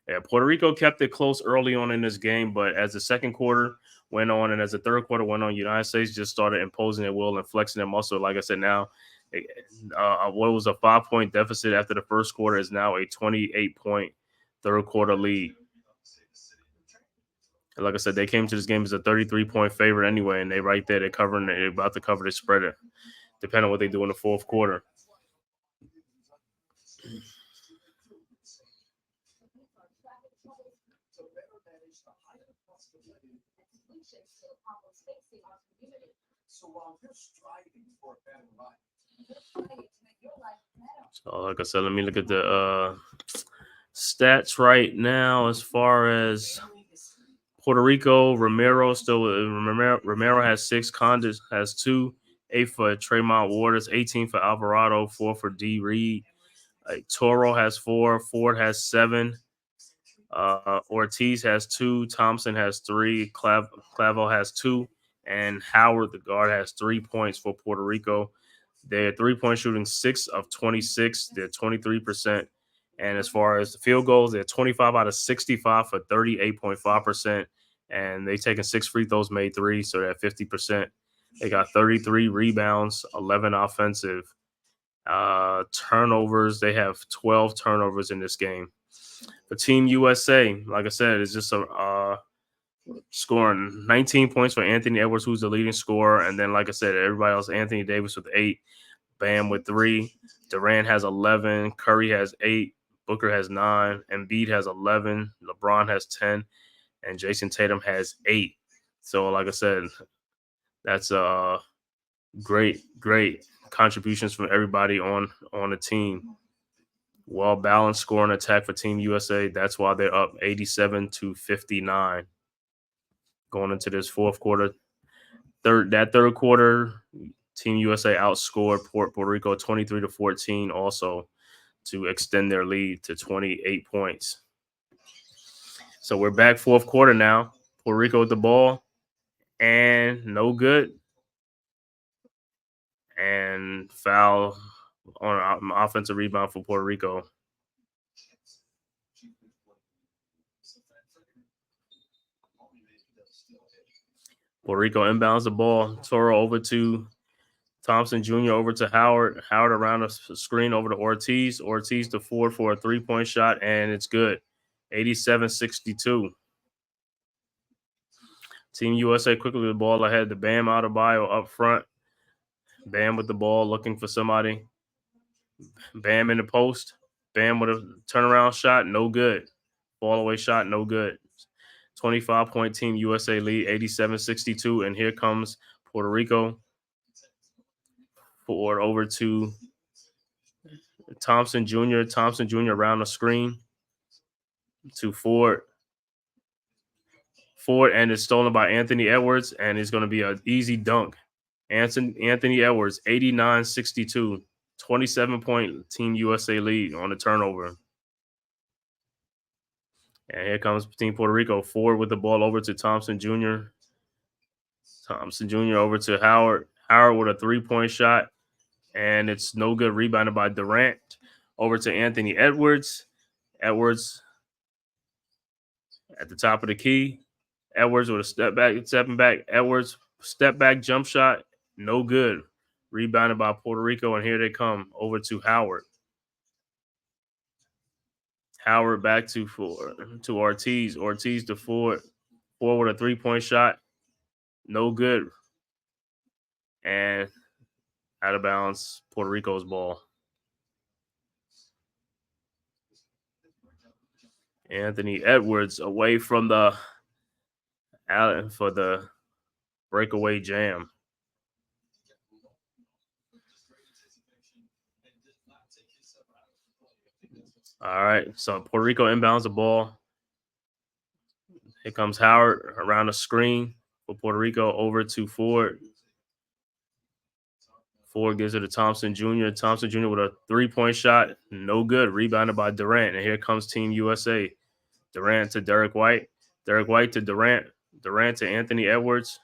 Yeah, Puerto Rico kept it close early on in this game, but as the second quarter went on and as the third quarter went on, United States just started imposing their will and flexing their muscle. Like I said, now what was a 5-point deficit after the first quarter is now a 28-point third quarter lead. And like I said, they came to this game as a 33-point favorite anyway, and they're right there. They're about to cover the spread, depending on what they do in the fourth quarter. So, like I said, let me look at the stats right now as far as Puerto Rico. Romero has 6, Condis has 2, 8 for Tremont Waters, 18 for Alvarado, 4 for D. Reed. Toro has 4, Ford has 7, Ortiz has 2, Thompson has 3, Clavo has 2, and Howard, the guard, has 3 points for Puerto Rico. They're 3-point shooting 6 of 26. They're 23%. And as far as the field goals, they're 25 out of 65 for 38.5%. And they've taken 6 free throws, made 3, so they're at 50%. They got 33 rebounds, 11 offensive. Turnovers, they have 12 turnovers in this game. For Team USA, like I said, it's just scoring 19 points for Anthony Edwards, who's the leading scorer. And then, like I said, everybody else, Anthony Davis with 8, Bam with 3, Durant has 11, Curry has 8, Booker has 9, Embiid has 11, LeBron has 10, and Jason Tatum has 8. So, like I said, that's great contributions from everybody on the team. Well balanced scoring attack for Team USA. That's why they're up 87-59 going into this fourth quarter. Third quarter, Team USA outscored Puerto Rico 23-14, also to extend their lead to 28 points. So we're back fourth quarter now. Puerto Rico with the ball, and no good. And foul on an offensive rebound for Puerto Rico. Puerto Rico inbounds the ball. Toro over to Thompson Jr. over to Howard. Howard around the screen over to Ortiz. Ortiz to Ford for a 3-point shot, and it's good. 87-62. Team USA quickly with the ball ahead. The Bam Adebayo up front. Bam with the ball, looking for somebody. Bam in the post. Bam with a turnaround shot, no good. Fall away shot, no good. 25-point Team USA lead, 87-62. And here comes Puerto Rico. Forward over to Thompson Jr. Thompson Jr. around the screen to Ford. And it's stolen by Anthony Edwards, and it's going to be an easy dunk. Anthony Edwards, 89-62. 27-point Team USA lead on the turnover. And here comes Team Puerto Rico. Ford with the ball over to Thompson Jr. Thompson Jr. over to Howard. Howard with a 3-point shot, and it's no good. Rebounded by Durant. Over to Anthony Edwards. Edwards at the top of the key. Edwards with a stepping back. Edwards step back jump shot, no good. Rebounded by Puerto Rico, and here they come over to Howard. Howard back to Ortiz. Ortiz to Ford. Ford with a 3-point shot, no good. And out of bounds, Puerto Rico's ball. Anthony Edwards away from the Allen for the breakaway jam. All right, so Puerto Rico inbounds the ball. Here comes Howard around the screen for Puerto Rico over to Ford. Ford gives it to Thompson Jr. Thompson Jr. with a 3-point shot, no good. Rebounded by Durant, and here comes Team USA. Durant to Derek White. Derek White to Durant. Durant to Anthony Edwards.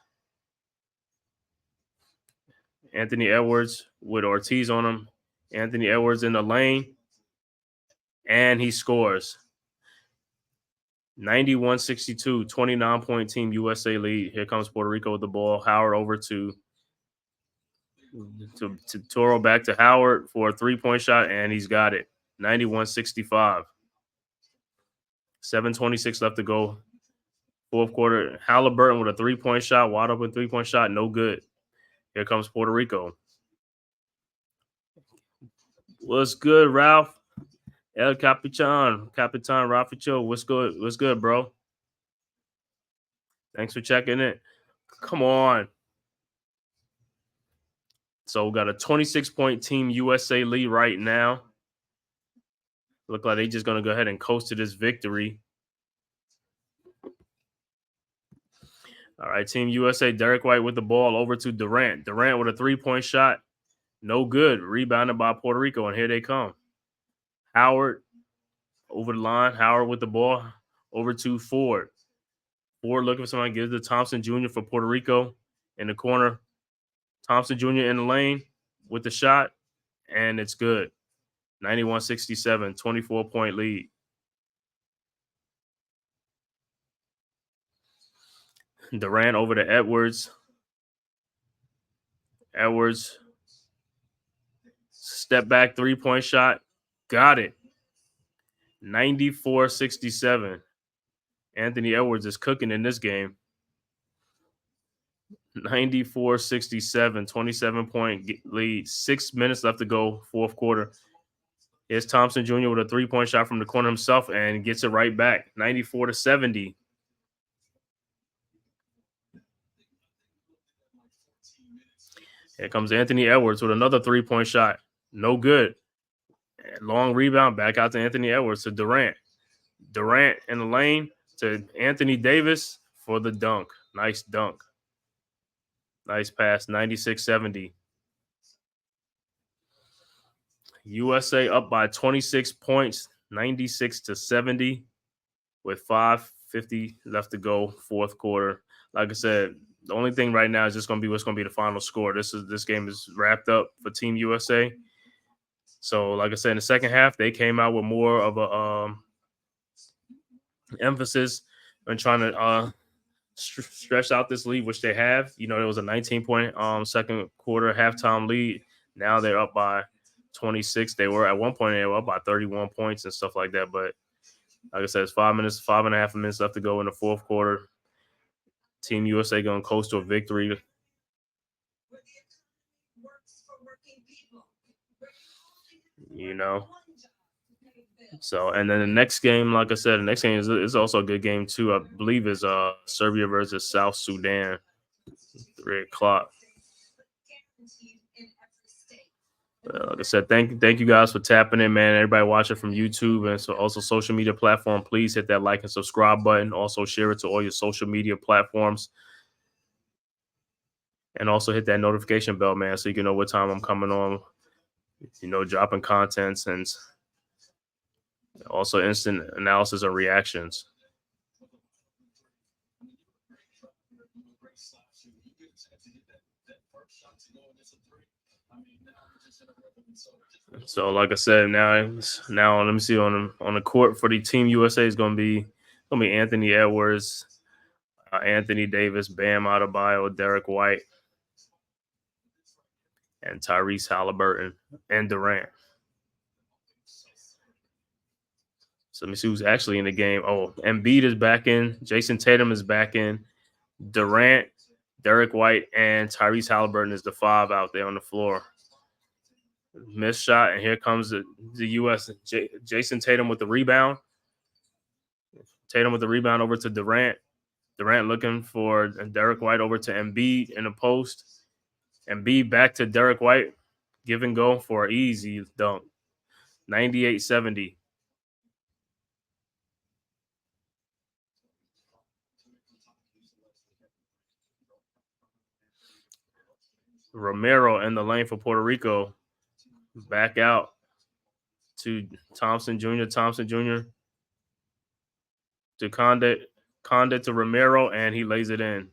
Anthony Edwards with Ortiz on him. Anthony Edwards in the lane. And he scores. 91-62, 29-point Team USA lead. Here comes Puerto Rico with the ball. Howard over to Toro, back to Howard for a 3-point shot, and he's got it. 91-65. 7:26 left to go. Fourth quarter. Halliburton with a 3-point shot, wide open 3-point shot, no good. Here comes Puerto Rico. What's good, Ralph? El Capitan Raficho. What's good? What's good, bro? Thanks for checking in. Come on. So we got a 26-point Team USA lead right now. Look like they're just going to go ahead and coast to this victory. All right, Team USA, Derek White with the ball over to Durant. Durant with a three-point shot. No good. Rebounded by Puerto Rico, and here they come. Howard over the line. Howard with the ball over to Ford. Ford looking for somebody. Gives to Thompson Jr. for Puerto Rico in the corner. Thompson Jr. in the lane with the shot, and it's good. 91-67, 24-point lead. Durant over to Edwards. Edwards, step back, three-point shot. Got it. 94-67. Anthony Edwards is cooking in this game. 94-67, 27-point lead. 6 minutes left to go, fourth quarter. Here's Thompson Jr. with a three-point shot from the corner himself and gets it right back. 94-70. Here comes Anthony Edwards with another three-point shot. No good. Long rebound back out to Anthony Edwards to Durant. Durant in the lane to Anthony Davis for the dunk. Nice dunk. Nice pass. 96-70. USA up by 26 points, 96-70, with 5:50 left to go, fourth quarter. Like I said, the only thing right now is just going to be what's going to be the final score. This game is wrapped up for Team USA. So, like I said, in the second half, they came out with more of a emphasis on trying to stretch out this lead, which they have. You know, there was a 19-point second quarter halftime lead. Now they're up by 26. They were at one point they were up by 31 points and stuff like that. But like I said, it's 5 and a half minutes left to go in the fourth quarter. Team USA going to coast to a victory. You know. So, and then the next game, like I said, the next game is also a good game too. I believe is Serbia versus South Sudan, 3:00. Like I said, thank you guys for tapping in, man. Everybody watching from YouTube and so also social media platform. Please hit that like and subscribe button. Also share it to all your social media platforms, and also hit that notification bell, man, so you can know what time I'm coming on. You know, dropping contents and also instant analysis and reactions. So, like I said, now let me see on the court for the Team USA is going to be Anthony Edwards, Anthony Davis, Bam Adebayo, Derek White, and Tyrese Halliburton and Durant. So let me see who's actually in the game. Oh, Embiid is back in. Jason Tatum is back in. Durant, Derek White, and Tyrese Halliburton is the five out there on the floor. Missed shot, and here comes the U.S. Jason Tatum with the rebound. Tatum with the rebound over to Durant. Durant looking for Derek White over to Embiid in the post. Embiid back to Derek White. Give and go for an easy dunk. 98-70. Romero in the lane for Puerto Rico. Back out to Thompson Jr. To Condit to Romero, and he lays it in.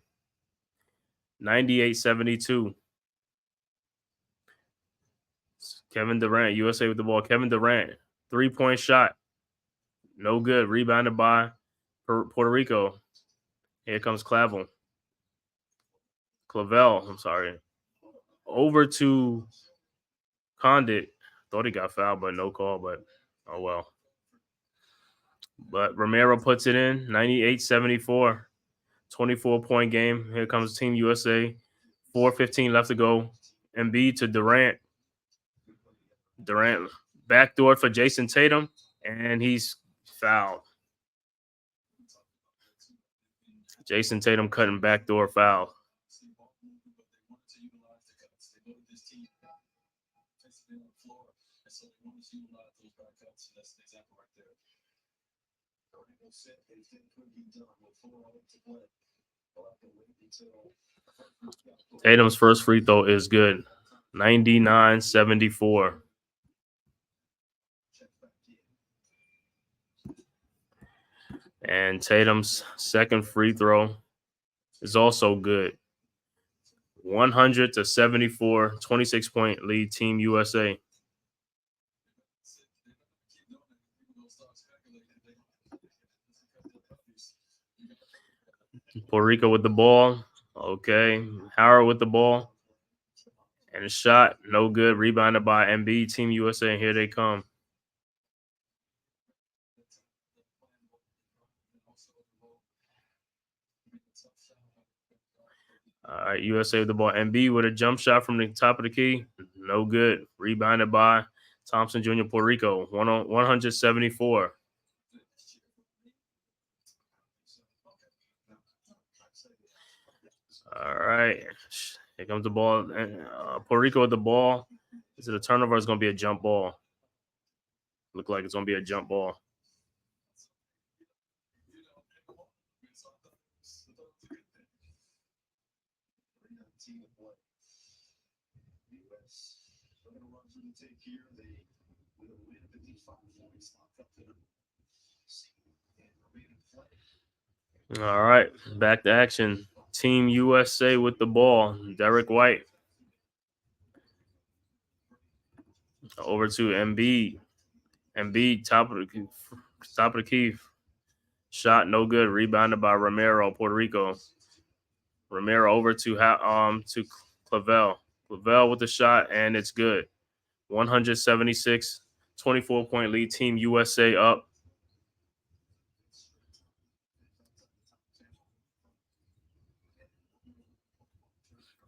98-72. Kevin Durant, USA with the ball. Kevin Durant, three-point shot. No good. Rebounded by Puerto Rico. Here comes Clavel, I'm sorry. Over to Condit. Thought he got fouled, but no call, but oh well. But Romero puts it in, 98-74. 24-point game. Here comes Team USA. 4:15 left to go. Embiid to Durant. Durant backdoor for Jason Tatum, and he's fouled. Jason Tatum cutting backdoor foul. Tatum's first free throw is good. 99-74. And Tatum's second free throw is also good. 100-74, 26-point lead, Team USA. Puerto Rico with the ball. Okay. Howard with the ball. And a shot, no good. Rebounded by Embiid, Team USA, and here they come. All right, USA with the ball. Embiid with a jump shot from the top of the key. No good. Rebounded by Thompson Jr. Puerto Rico. 174. All right. Here comes the ball. Puerto Rico with the ball. Is it a turnover or is it going to be a jump ball? Look like it's going to be a jump ball. All right, back to action. Team USA with the ball. Derek White. Over to Embiid. Embiid, top of the key. Shot no good. Rebounded by Romero, Puerto Rico. Romero over to Clavel. Clavel with the shot, and it's good. 176, 24-point lead. Team USA up.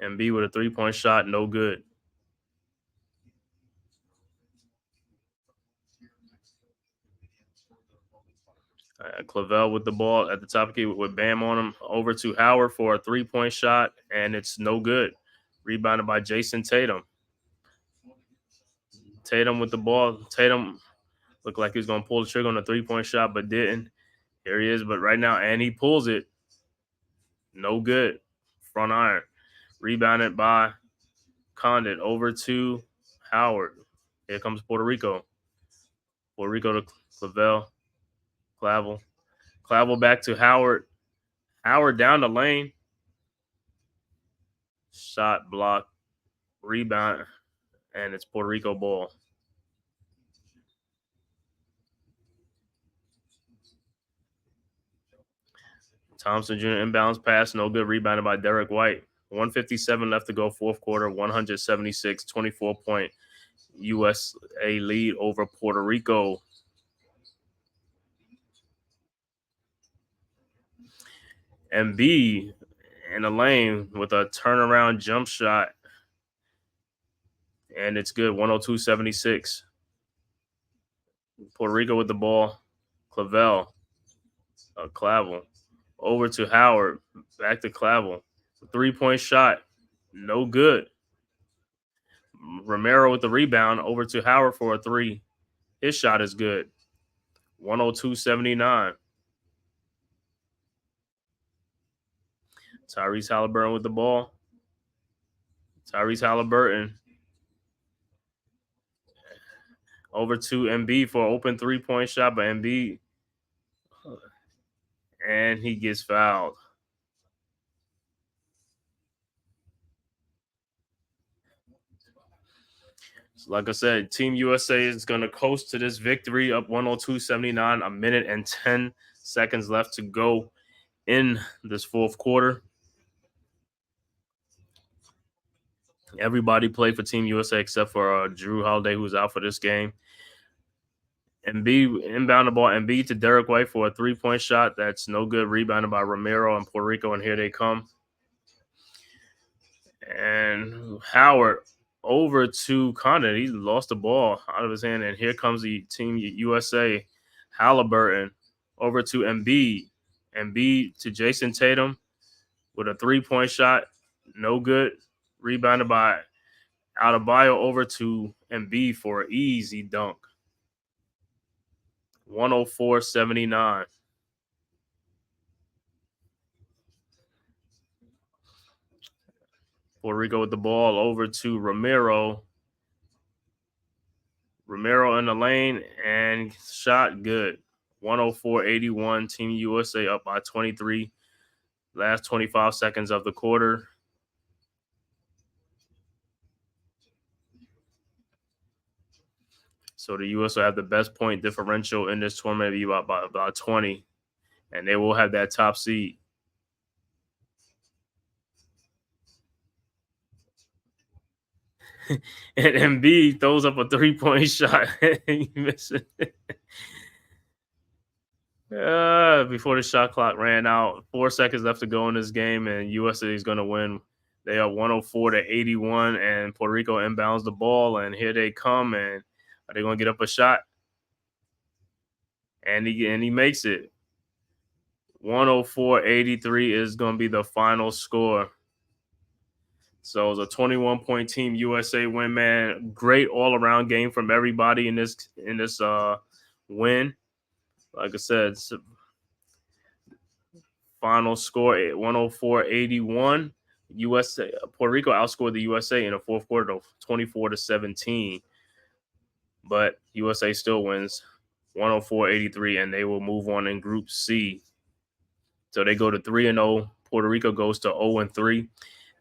Embiid with a three-point shot, no good. Clavel with the ball at the top of the key with Bam on him. Over to Howard for a three-point shot, and it's no good. Rebounded by Jason Tatum. Tatum with the ball. Tatum looked like he was going to pull the trigger on a three-point shot, but didn't. Here he is, but right now, and he pulls it. No good. Front iron. Rebounded by Condit. Over to Howard. Here comes Puerto Rico. Puerto Rico to Clavel. Clavel back to Howard. Howard down the lane. Shot block. Rebound. And it's Puerto Rico ball. Thompson Jr. inbounds pass. No good. Rebounded by Derek White. 157 left to go, fourth quarter. 176, 24-point USA lead over Puerto Rico. Embiid in the lane with a turnaround jump shot. And it's good. 102-76. Puerto Rico with the ball. Clavel. Over to Howard. Back to Clavel. Three-point shot. No good. Romero with the rebound. Over to Howard for a three. His shot is good. 102-79. Tyrese Halliburton with the ball. Tyrese Halliburton. Over to Embiid for an open three-point shot by Embiid. And he gets fouled. So like I said, Team USA is going to coast to this victory up 102-79. A minute and 10 seconds left to go in this fourth quarter. Everybody played for Team USA except for Drew Holiday, who's out for this game. Embiid inbound the ball. Embiid to Derek White for a three-point shot. That's no good. Rebounded by Romero and Puerto Rico, and here they come. And Howard over to Condon. He lost the ball out of his hand, and here comes the Team USA. Halliburton over to Embiid. Embiid to Jason Tatum with a 3-point shot, no good. Rebounded by Adebayo over to Embiid for an easy dunk. 104-79. Puerto Rico with the ball over to Romero. Romero in the lane and shot good. 104-81. Team USA up by 23. Last 25 seconds of the quarter. So the US will have the best point differential in this tournament, be about 20. And they will have that top seed. And Embiid throws up a 3-point shot. He misses it. Before the shot clock ran out, 4 seconds left to go in this game, and USA is going to win. They are 104-81, and Puerto Rico inbounds the ball, and here they come, and are they going to get up a shot? And he makes it. 104-83 is going to be the final score. So it's a 21-point Team USA win, man. Great all-around game from everybody in this win. Like I said, final score 104-81. USA Puerto Rico outscored the USA in the fourth quarter, 24-17. But USA still wins 104-83, and they will move on in Group C. So they go to 3-0. Puerto Rico goes to 0-3.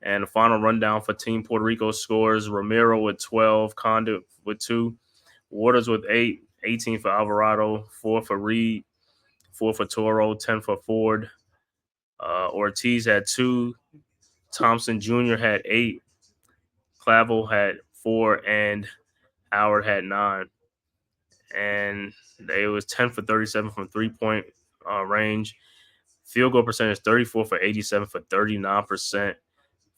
And the final rundown for Team Puerto Rico scores: Romero with 12, Condit with 2, Waters with 8, 18 for Alvarado, 4 for Reed, 4 for Toro, 10 for Ford. Ortiz had 2, Thompson Jr. had 8, Clavel had 4, and Howard had 9. And it was 10 for 37 from 3-point range. Field goal percentage 34 for 87 for 39%.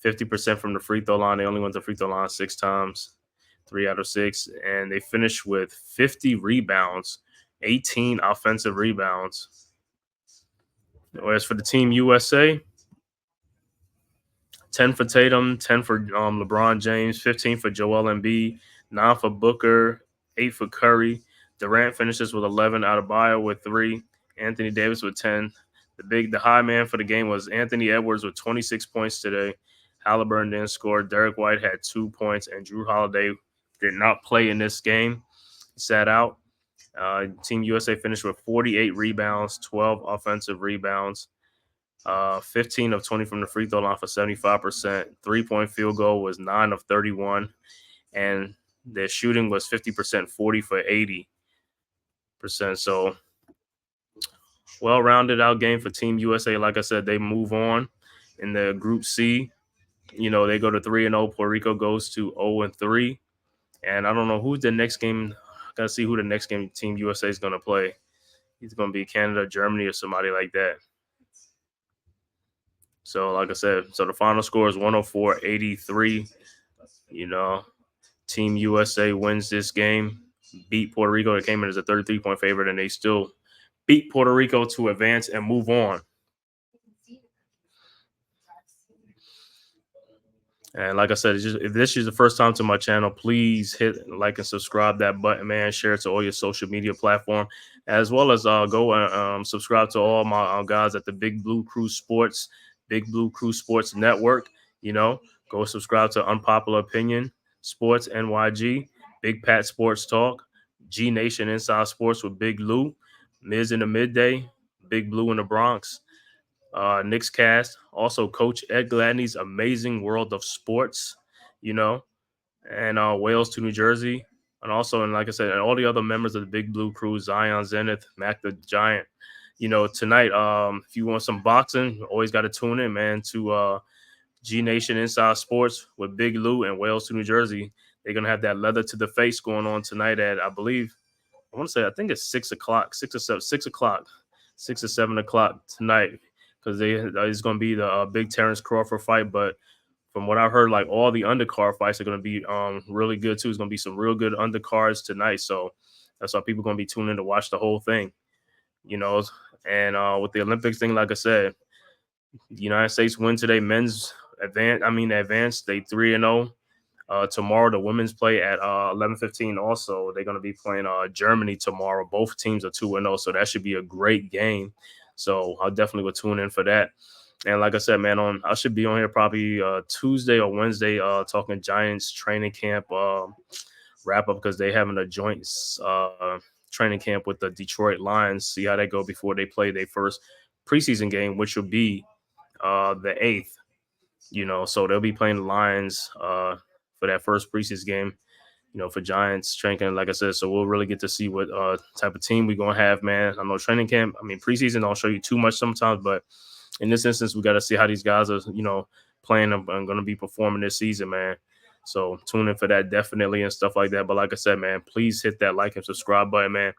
50% from the free throw line. They only went to the free throw line 6 times, 3 out of 6. And they finished with 50 rebounds, 18 offensive rebounds. Whereas for the Team USA, 10 for Tatum, 10 for LeBron James, 15 for Joel Embiid, 9 for Booker, 8 for Curry. Durant finishes with 11, Adebayo with 3, Anthony Davis with 10. The high man for the game was Anthony Edwards with 26 points today. Halliburton didn't score. Derek White had 2 points, and Drew Holiday did not play in this game. He sat out. Team USA finished with 48 rebounds, 12 offensive rebounds, 15 of 20 from the free throw line for 75%. 3-point field goal was 9 of 31, and their shooting was 50%, 40 for 80%. So well-rounded out game for Team USA. Like I said, they move on in the Group C. You know, they go to 3-0. Puerto Rico goes to 0-3. And I don't know who's the next game. I got to see who the next game Team USA is going to play. It's going to be Canada, Germany, or somebody like that. So, like I said, so the final score is 104-83. You know, Team USA wins this game, beat Puerto Rico. They came in as a 33-point favorite, and they still beat Puerto Rico to advance and move on. And like I said, if this is the first time to my channel, please hit like and subscribe that button, man. Share it to all your social media platform, as well as go and subscribe to all my guys at the Big Blue Crew Sports Network. You know, go subscribe to Unpopular Opinion Sports NYG, Big Pat Sports Talk, G Nation Inside Sports with Big Lou, Miz in the Midday, Big Blue in the Bronx. Knicks Cast, also Coach Ed Gladney's Amazing World of Sports, you know, and Wales to New Jersey, and also, and like I said, and all the other members of the Big Blue Crew, Zion Zenith, Mac the Giant. You know, tonight, if you want some boxing, you always got to tune in, man, to G Nation Inside Sports with Big Lou and Wales to New Jersey. They're gonna have that leather to the face going on tonight at, I think it's 6 o'clock, 6 or 7 o'clock tonight. Because it's going to be the big Terrence Crawford fight. But from what I've heard, like all the undercard fights are going to be really good too. It's going to be some real good undercards tonight. So that's why people are going to be tuning in to watch the whole thing. You know, And with the Olympics thing, like I said, the United States win today. Men's advanced. They 3-0. Tomorrow the women's play at 11:15. Also, they're going to be playing Germany tomorrow. Both teams are 2-0, so that should be a great game. So I definitely will tune in for that. And like I said, man, I should be on here probably Tuesday or Wednesday talking Giants training camp wrap up, because they having a joint training camp with the Detroit Lions. See how they go before they play their first preseason game, which will be the 8th. So they'll be playing the Lions for that first preseason game, for Giants training camp, like I said. So we'll really get to see what type of team we're going to have, man. I know training camp, preseason don't show you too much sometimes, but in this instance, we got to see how these guys are, playing and going to be performing this season, man. So tune in for that definitely and stuff like that. But like I said, man, please hit that like and subscribe button, man.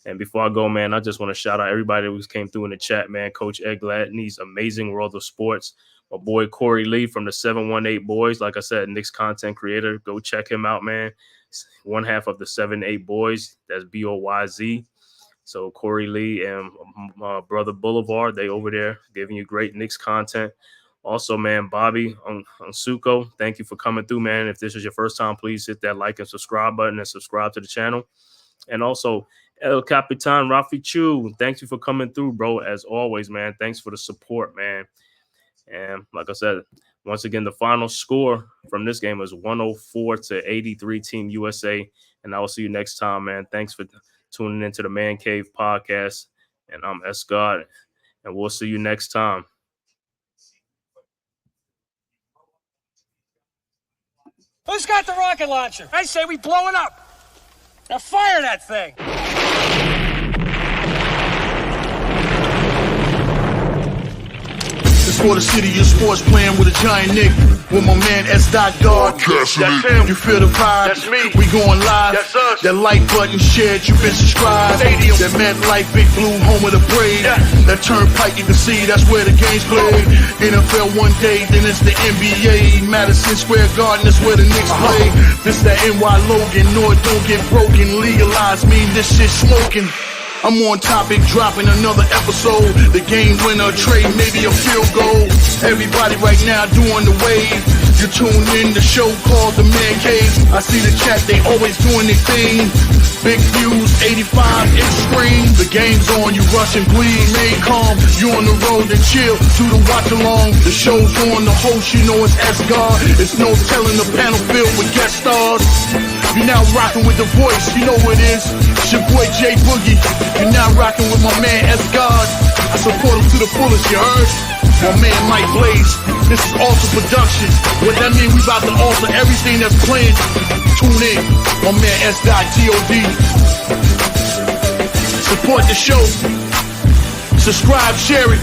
And before I go, man, I just want to shout out everybody who came through in the chat, man. Coach Ed Gladney's Amazing World of Sports. My boy Corey Lee from the 718 Boys. Like I said, Nick's content creator. Go check him out, man. One half of the 7-8 Boys. That's BOYZ. So Corey Lee and my brother Boulevard, they over there giving you great Knicks content. Also, man, Bobby on Suko, thank you for coming through, man. If this is your first time, please hit that like and subscribe button and subscribe to the channel. And also, El Capitan Rafi Chu, thank you for coming through, bro. As always, man, thanks for the support, man. And like I said, once again, the final score from this game was 104-83 Team USA. And I will see you next time, man. Thanks for tuning into the Man Cave podcast. And I'm S. God, and we'll see you next time. Who's got the rocket launcher? I say we blow it up. Now fire that thing. It's for the city of sports, playing with a giant Nick. With my man S. God. That's him. You feel the vibe? That's me. We going live. That's us. That like button shared, you been subscribed. Stadium. That MetLife, Big Blue, home of the Braves. Yeah. That Turnpike, you can see that's where the game's played. NFL one day, then it's the NBA. Madison Square Garden, that's where the Knicks play. This that NY Logan, North don't get broken. Legalize mean this shit smoking. I'm on topic, dropping another episode. The game winner, trade, maybe a field goal. Everybody right now doing the wave. You tune in the show called The Man-Cave. I see the chat, they always doing their thing. Big views, 85-inch screen. The game's on, you rushing, please. Remain calm, you on the road and chill. Do the watch along. The show's on, the host, you know it's S-God. It's no telling, the panel filled with guest stars. You're now rocking with The Voice, you know what it is. It's your boy J Boogie. You're now rocking with my man S-God. I support him to the fullest, you heard? My man Mike Blaze. This is Alter Productions. What that mean, we about to alter everything that's playing. Tune in. My man S.God. Support the show. Subscribe, share it.